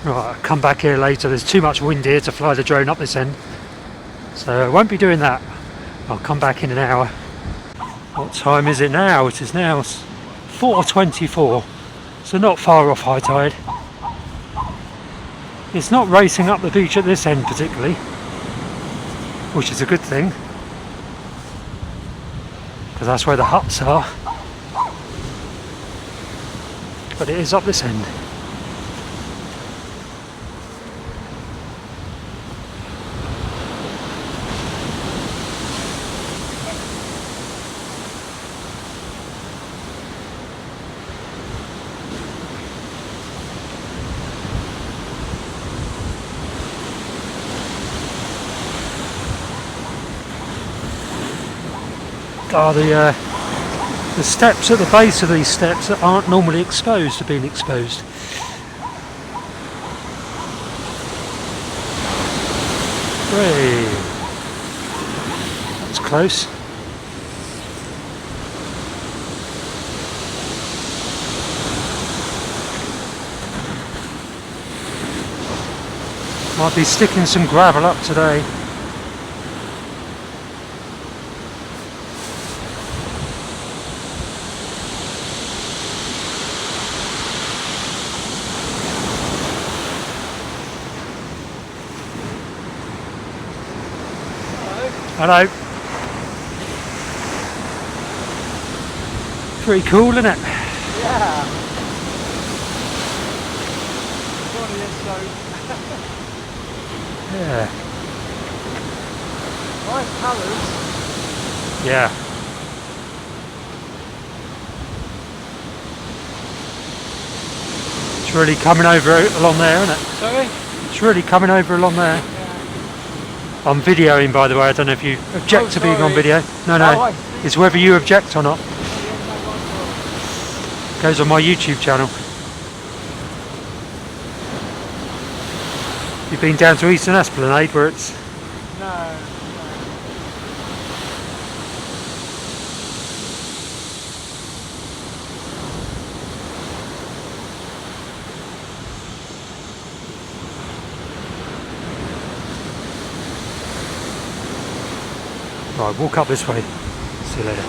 Right, I'll come back here later. There's too much wind here to fly the drone up this end, so I won't be doing that. I'll come back in an hour. What time is it now? It is now 4:24, so not far off high tide. It's not racing up the beach at this end particularly, which is a good thing, because that's where the huts are. But it is up this end. Are the steps at the base of these steps that aren't normally exposed are being exposed. Hooray! That's close. Might be sticking some gravel up today. Hello. Pretty cool, isn't it? Yeah. Funny is so. Yeah. Nice colours. Yeah. It's really coming over along there, isn't it? Sorry? It's really coming over along there. I'm videoing, by the way. I don't know if you object to being on video. No, no. It's whether you object or not. Goes on my YouTube channel. You've been down to Eastern Esplanade where it's... No. Right, walk up this way. See you later.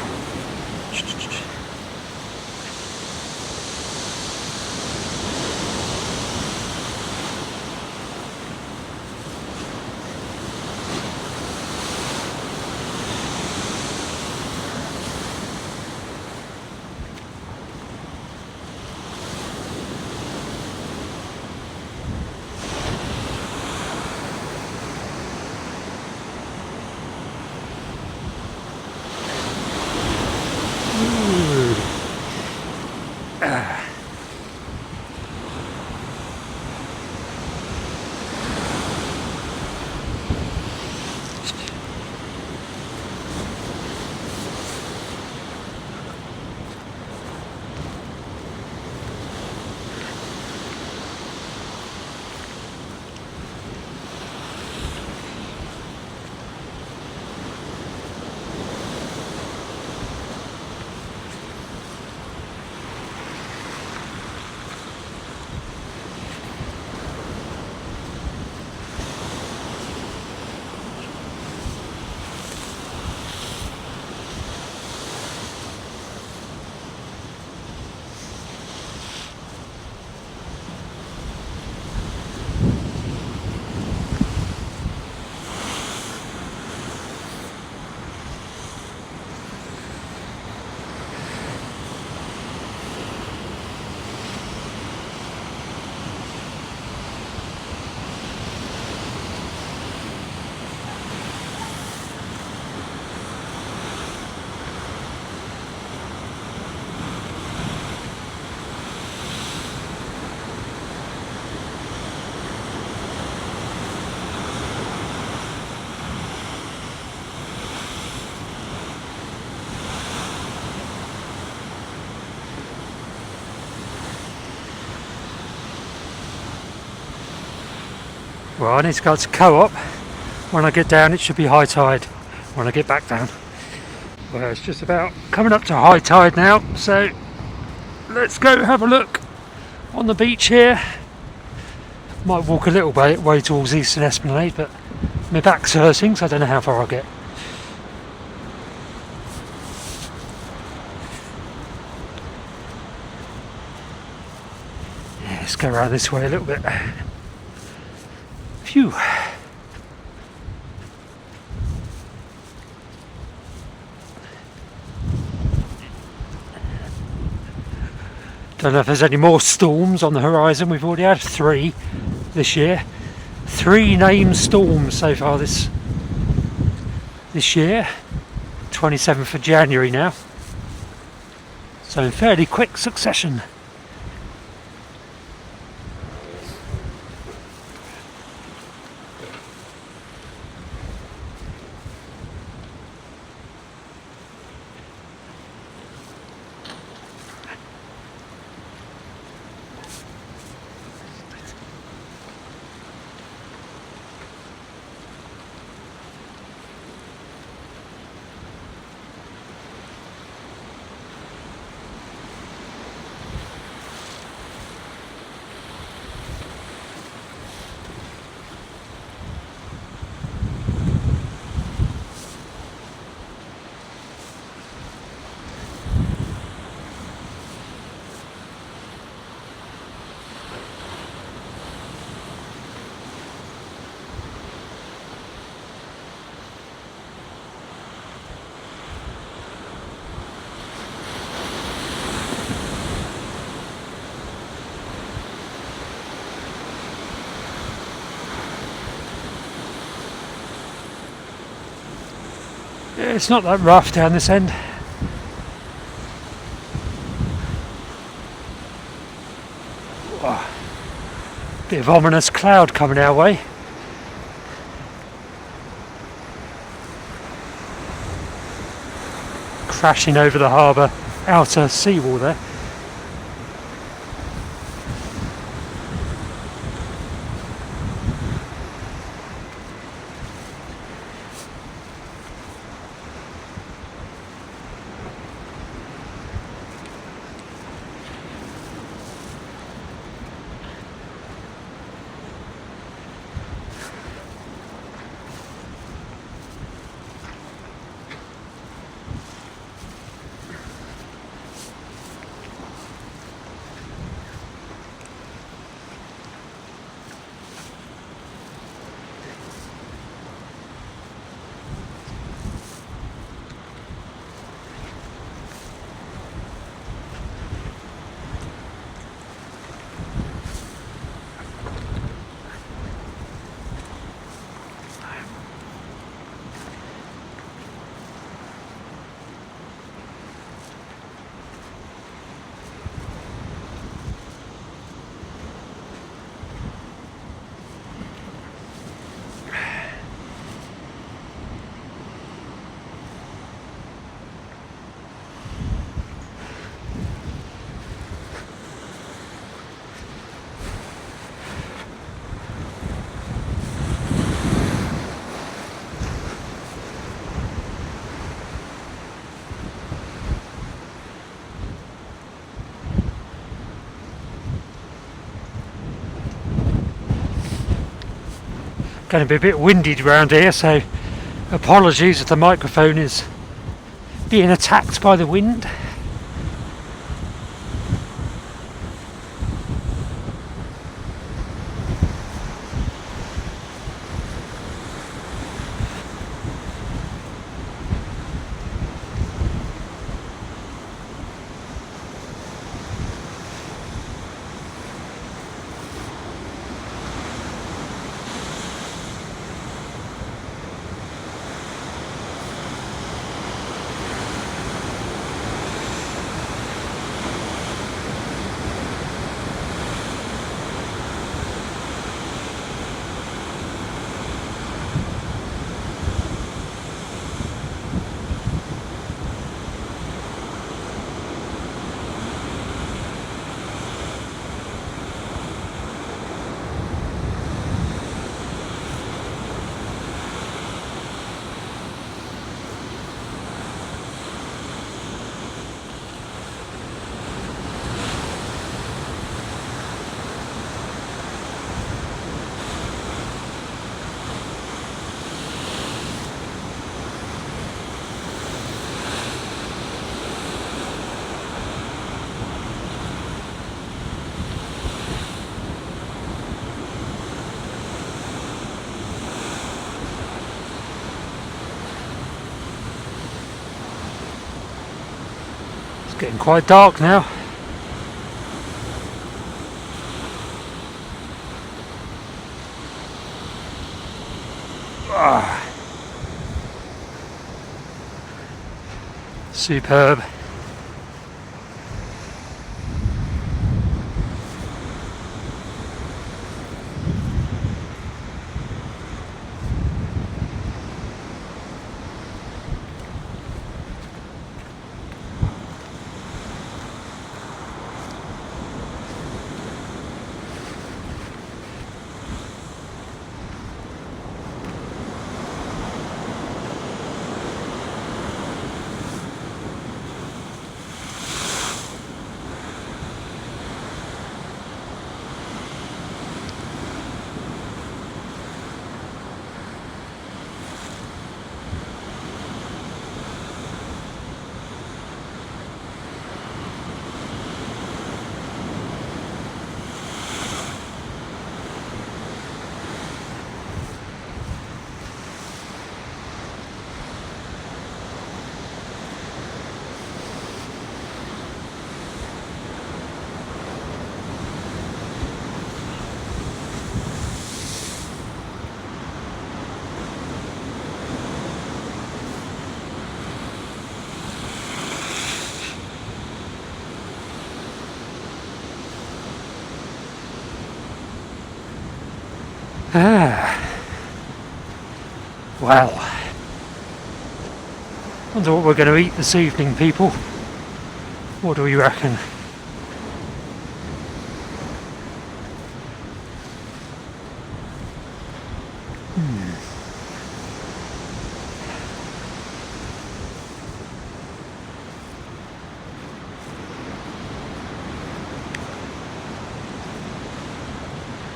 Well, I need to go to Co-op. When I get down, it should be high tide when I get back down. Well, it's just about coming up to high tide now, so let's go have a look on the beach here. Might walk a little way towards Eastern Esplanade, but my back's hurting, so I don't know how far I'll get. Yeah, let's go around this way a little bit. Phew. Don't know if there's any more storms on the horizon. We've already had 3 this year. 3 named storms so far this year. 27th of January now. So in fairly quick succession. It's not that rough down this end. Bit of ominous cloud coming our way. Crashing over the harbour outer seawall there. Going to be a bit windy around here, so apologies if the microphone is being attacked by the wind. Getting quite dark now. Superb. Well, wonder what we're going to eat this evening, people. What do you reckon?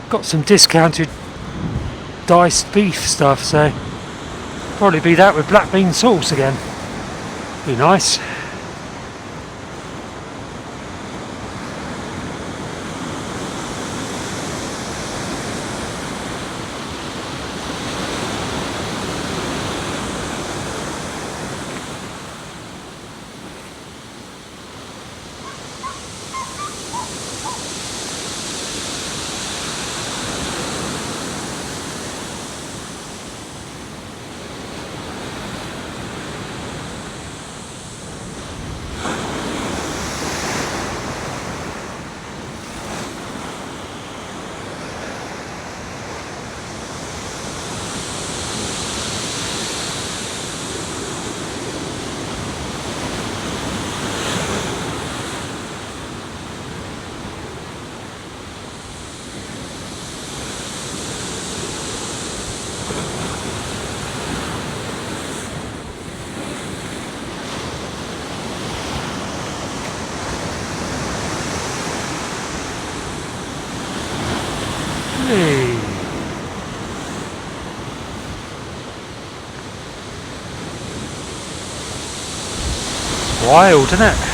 Got some discounted diced beef stuff, so probably be that with black bean sauce again. Be nice. Hey. Wild, isn't it?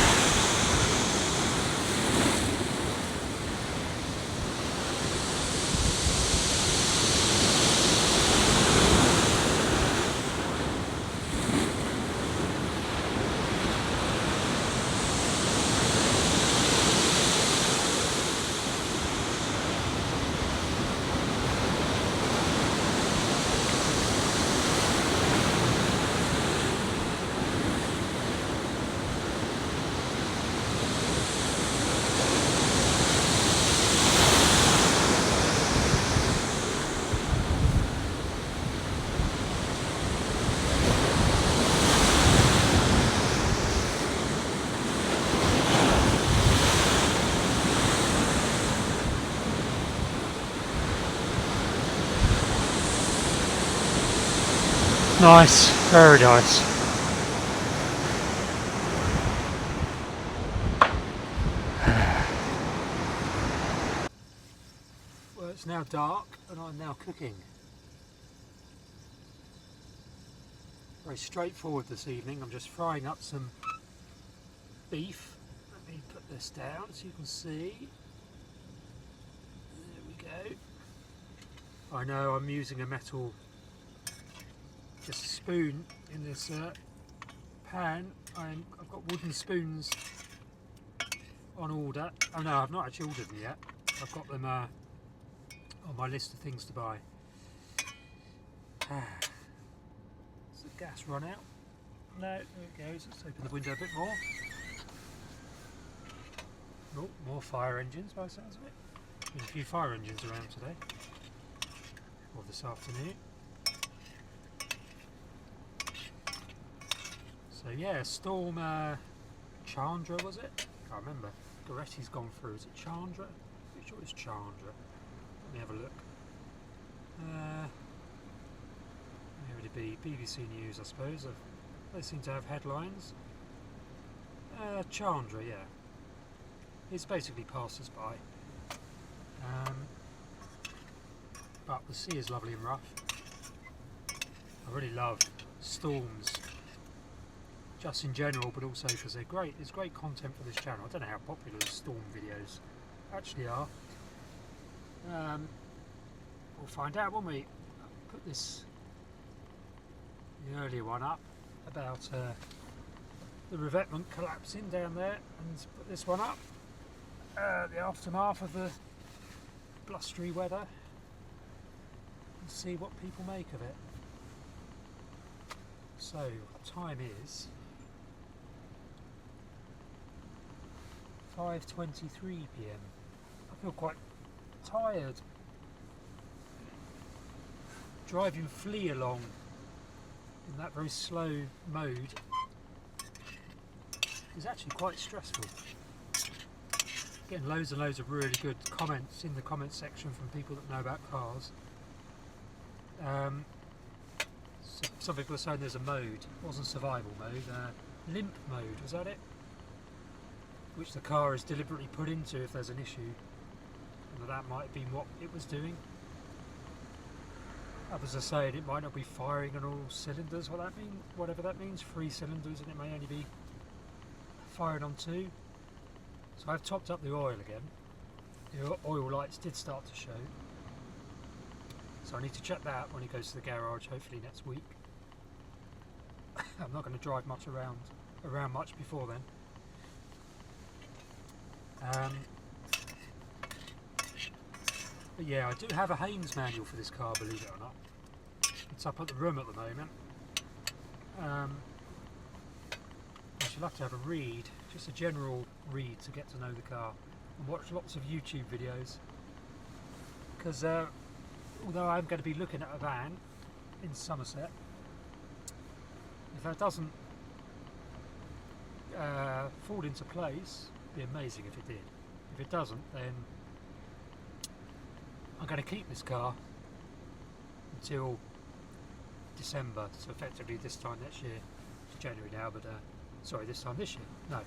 Nice, very nice. Well, it's now dark and I'm now cooking. Very straightforward this evening. I'm just frying up some beef. Let me put this down so you can see. There we go. I know I'm using a metal just a spoon in this pan. I've got wooden spoons on order. Oh no, I've not actually ordered them yet. I've got them on my list of things to buy. Has the gas run out? No, there it goes. Let's open the window a bit more. Oh, more fire engines by the sounds of it. There's a few fire engines around today, or this afternoon. So yeah, Storm Chandra, was it? Can't remember. Goretti's gone through. Is it Chandra? Pretty sure it's Chandra. Let me have a look. Where would it be? BBC News, I suppose. They seem to have headlines. Chandra, yeah. It's basically passers-by. But the sea is lovely and rough. I really love storms, just in general, but also because they're great. It's great content for this channel. I don't know how popular the storm videos actually are. We'll find out when we put this, the earlier one up, about the revetment collapsing down there, and put this one up, the aftermath of the blustery weather, and see what people make of it. So, what time is 5:23 PM. I feel quite tired. Driving Flea along in that very slow mode is actually quite stressful. Getting loads and loads of really good comments in the comment section from people that know about cars. So some people are saying there's a mode, it wasn't survival mode, limp mode, was that it? Which the car is deliberately put into if there's an issue, and that might have been what it was doing. Others are saying it might not be firing on all cylinders, whatever that means, 3 cylinders, and it may only be firing on 2. So I've topped up the oil again. The oil lights did start to show. So I need to check that when it goes to the garage, hopefully next week. I'm not going to drive much around much before then. But yeah, I do have a Haynes manual for this car, believe it or not. It's up at the room at the moment. I shall have to have a read, just a general read to get to know the car, and watch lots of YouTube videos. Because although I'm going to be looking at a van in Somerset, if that doesn't fall into place, it'd be amazing if it did. If it doesn't, then I'm going to keep this car until December, so effectively this time next year. It's January now, but sorry, this time this year. No,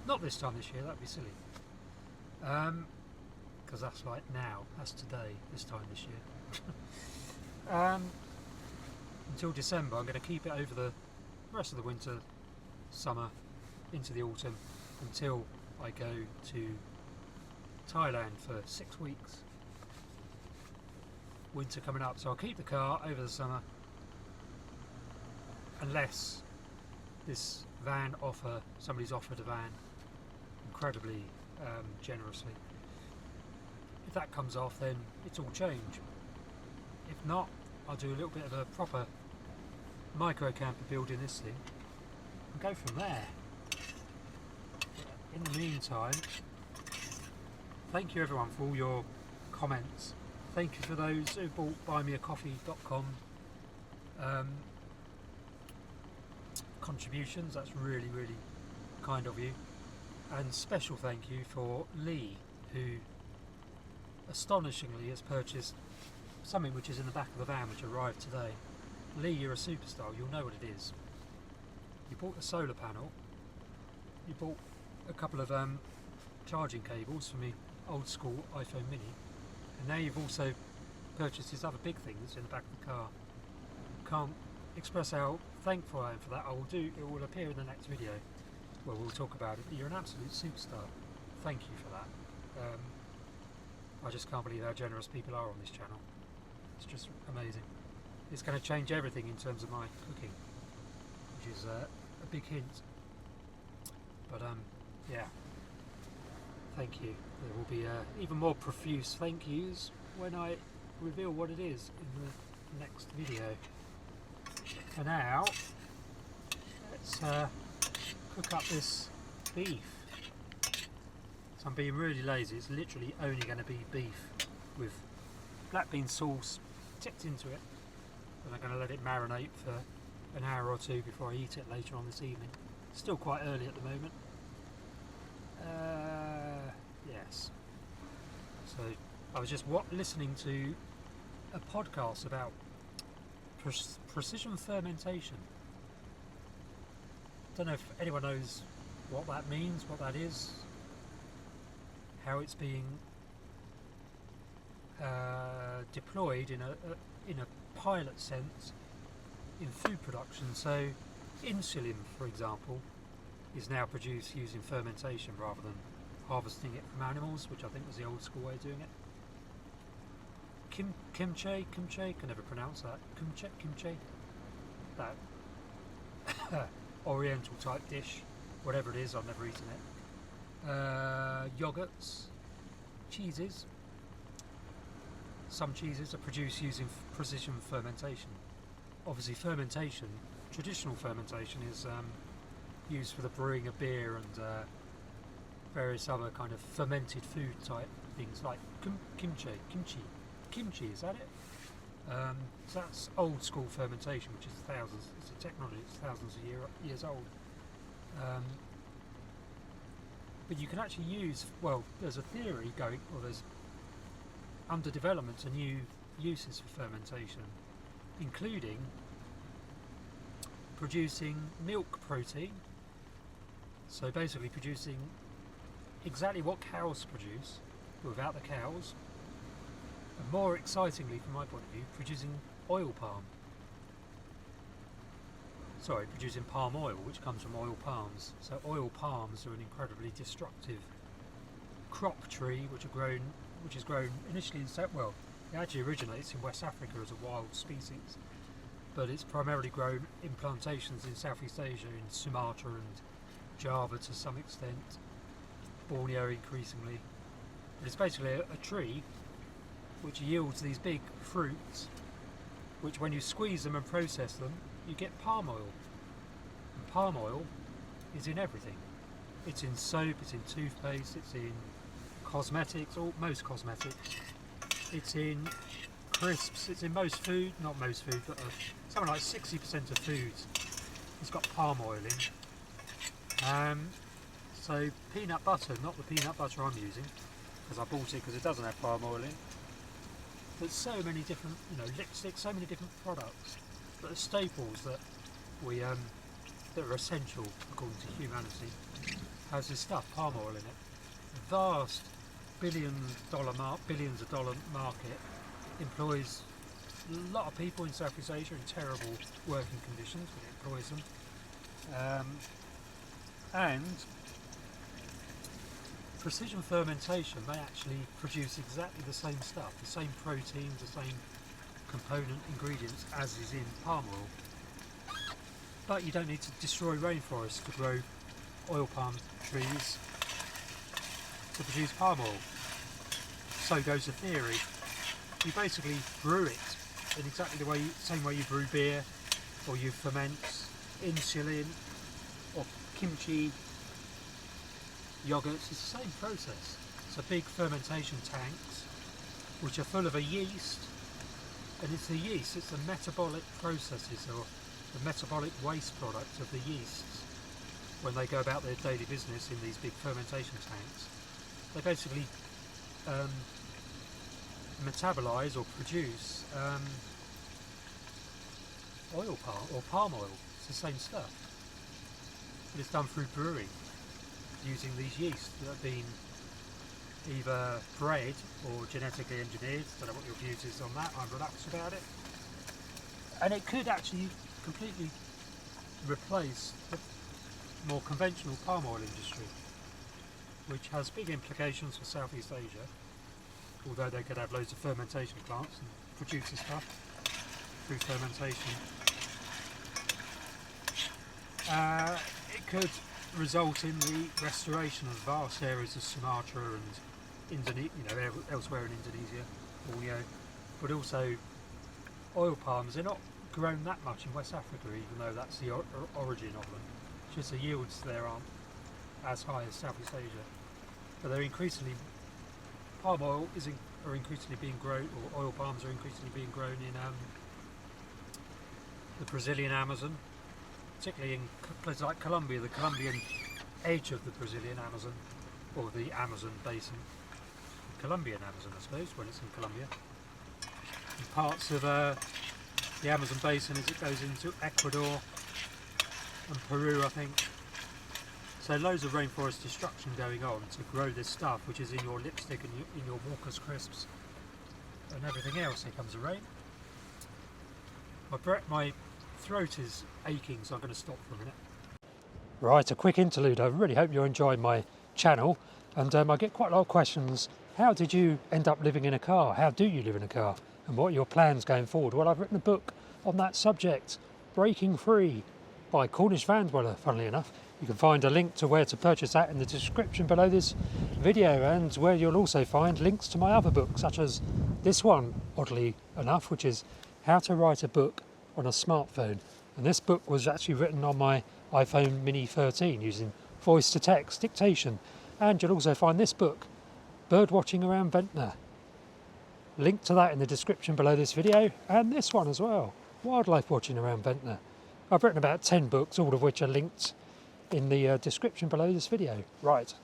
not this time this year, that'd be silly. Because that's like now, that's today, this time this year. Until December, I'm going to keep it over the rest of the winter, summer, into the autumn, until I go to Thailand for 6 weeks. Winter coming up, so I'll keep the car over the summer, unless this van somebody's offered a van incredibly generously. If that comes off, then it's all change. If not, I'll do a little bit of a proper micro camper build in this thing and go from there. In the meantime, thank you everyone for all your comments. Thank you for those who bought buymeacoffee.com contributions. That's really, really kind of you. And special thank you for Lee, who astonishingly has purchased something which is in the back of the van, which arrived today. Lee, you're a superstar. You'll know what it is. You bought a solar panel. You bought a couple of charging cables for me old school iPhone mini, and now you've also purchased this other big thing that's in the back of the car. Can't express how thankful I am for that. It will appear in the next video where we'll talk about it, but you're an absolute superstar. Thank you for that. I just can't believe how generous people are on this channel. It's just amazing. It's going to change everything in terms of my cooking, which is a big hint. But yeah, thank you. There will be even more profuse thank yous when I reveal what it is in the next video. For now, let's cook up this beef. So I'm being really lazy. It's literally only going to be beef with black bean sauce tipped into it, and I'm going to let it marinate for an hour or two before I eat it later on this evening. Still quite early at the moment. Yes. So I was just listening to a podcast about precision fermentation. Don't know if anyone knows what that means, what that is, how it's being deployed in a pilot sense in food production. So insulin, for example, is now produced using fermentation rather than harvesting it from animals, which I think was the old school way of doing it. Kimchi, can never pronounce that. Kimchi, that Oriental type dish, whatever it is, I've never eaten it. Yogurts, cheeses. Some cheeses are produced using precision fermentation. Obviously, fermentation, traditional fermentation, is used for the brewing of beer and various other kind of fermented food type things like kimchi, is that it? So that's old school fermentation, which is thousands. It's a technology that's thousands of years old. But you can actually use, well, there's a theory going, or there's under development to new uses for fermentation, including producing milk protein. So basically producing exactly what cows produce without the cows, and more excitingly from my point of view, producing producing palm oil, which comes from oil palms. So oil palms are an incredibly destructive crop tree which is grown initially in it actually originates in West Africa as a wild species, but it's primarily grown in plantations in Southeast Asia, in Sumatra and Java to some extent, Borneo increasingly. But it's basically a tree which yields these big fruits, which when you squeeze them and process them, you get palm oil. And palm oil is in everything. It's in soap, it's in toothpaste, it's in cosmetics, or most cosmetics. It's in crisps, it's in most food, not most food, but something like 60% of foods has got palm oil in. So peanut butter, not the peanut butter I'm using, because I bought it because it doesn't have palm oil in. But so many different, lipstick, so many different products that are staples that that are essential according to humanity, has this stuff, palm oil in it. Vast billions of dollar market, employs a lot of people in Southeast Asia in terrible working conditions, but it employs them. And precision fermentation may actually produce exactly the same stuff, the same proteins, the same component ingredients as is in palm oil. But you don't need to destroy rainforests to grow oil palm trees to produce palm oil. So goes the theory. You basically brew it in exactly the same way you brew beer, or you ferment insulin or kimchi, yogurts. It's the same process. So big fermentation tanks which are full of a yeast, and it's the yeast, it's the metabolic processes or the metabolic waste product of the yeasts when they go about their daily business in these big fermentation tanks. They basically metabolize or produce oil palm or palm oil. It's the same stuff, but it's done through brewing using these yeasts that have been either bred or genetically engineered. Don't know what your views is on that. I'm relaxed about it, and it could actually completely replace the more conventional palm oil industry, which has big implications for Southeast Asia, although they could have loads of fermentation plants and produce this stuff through fermentation. It could result in the restoration of vast areas of Sumatra and Indonesia, elsewhere in Indonesia, Borneo, but also oil palms. They're not grown that much in West Africa, even though that's the origin of them. It's just the yields there aren't as high as Southeast Asia, but they're increasingly, palm oil are increasingly being grown, or oil palms are increasingly being grown in the Brazilian Amazon, particularly in places like Colombia, the Colombian edge of the Brazilian Amazon, or the Amazon basin, the Colombian Amazon I suppose, when it's in Colombia, and parts of the Amazon basin as it goes into Ecuador and Peru, I think. So loads of rainforest destruction going on to grow this stuff, which is in your lipstick and in your Walker's crisps and everything else. Here comes the rain. My throat is aching, so I'm going to stop for a minute. Right, a quick interlude. I really hope you're enjoying my channel, and I get quite a lot of questions. How did you end up living in a car? How do you live in a car? And what are your plans going forward? Well, I've written a book on that subject, Breaking Free, by Cornish van dweller, funnily enough. You can find a link to where to purchase that in the description below this video, and where you'll also find links to my other books, such as this one, oddly enough, which is How to Write a Book on a Smartphone. And this book was actually written on my iPhone Mini 13 using voice to text dictation. And you'll also find this book, Bird Watching Around Ventnor. Link to that in the description below this video, and this one as well, Wildlife Watching Around Ventnor. I've written about 10 books, all of which are linked in the description below this video. Right,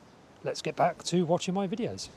let's get back to watching my videos.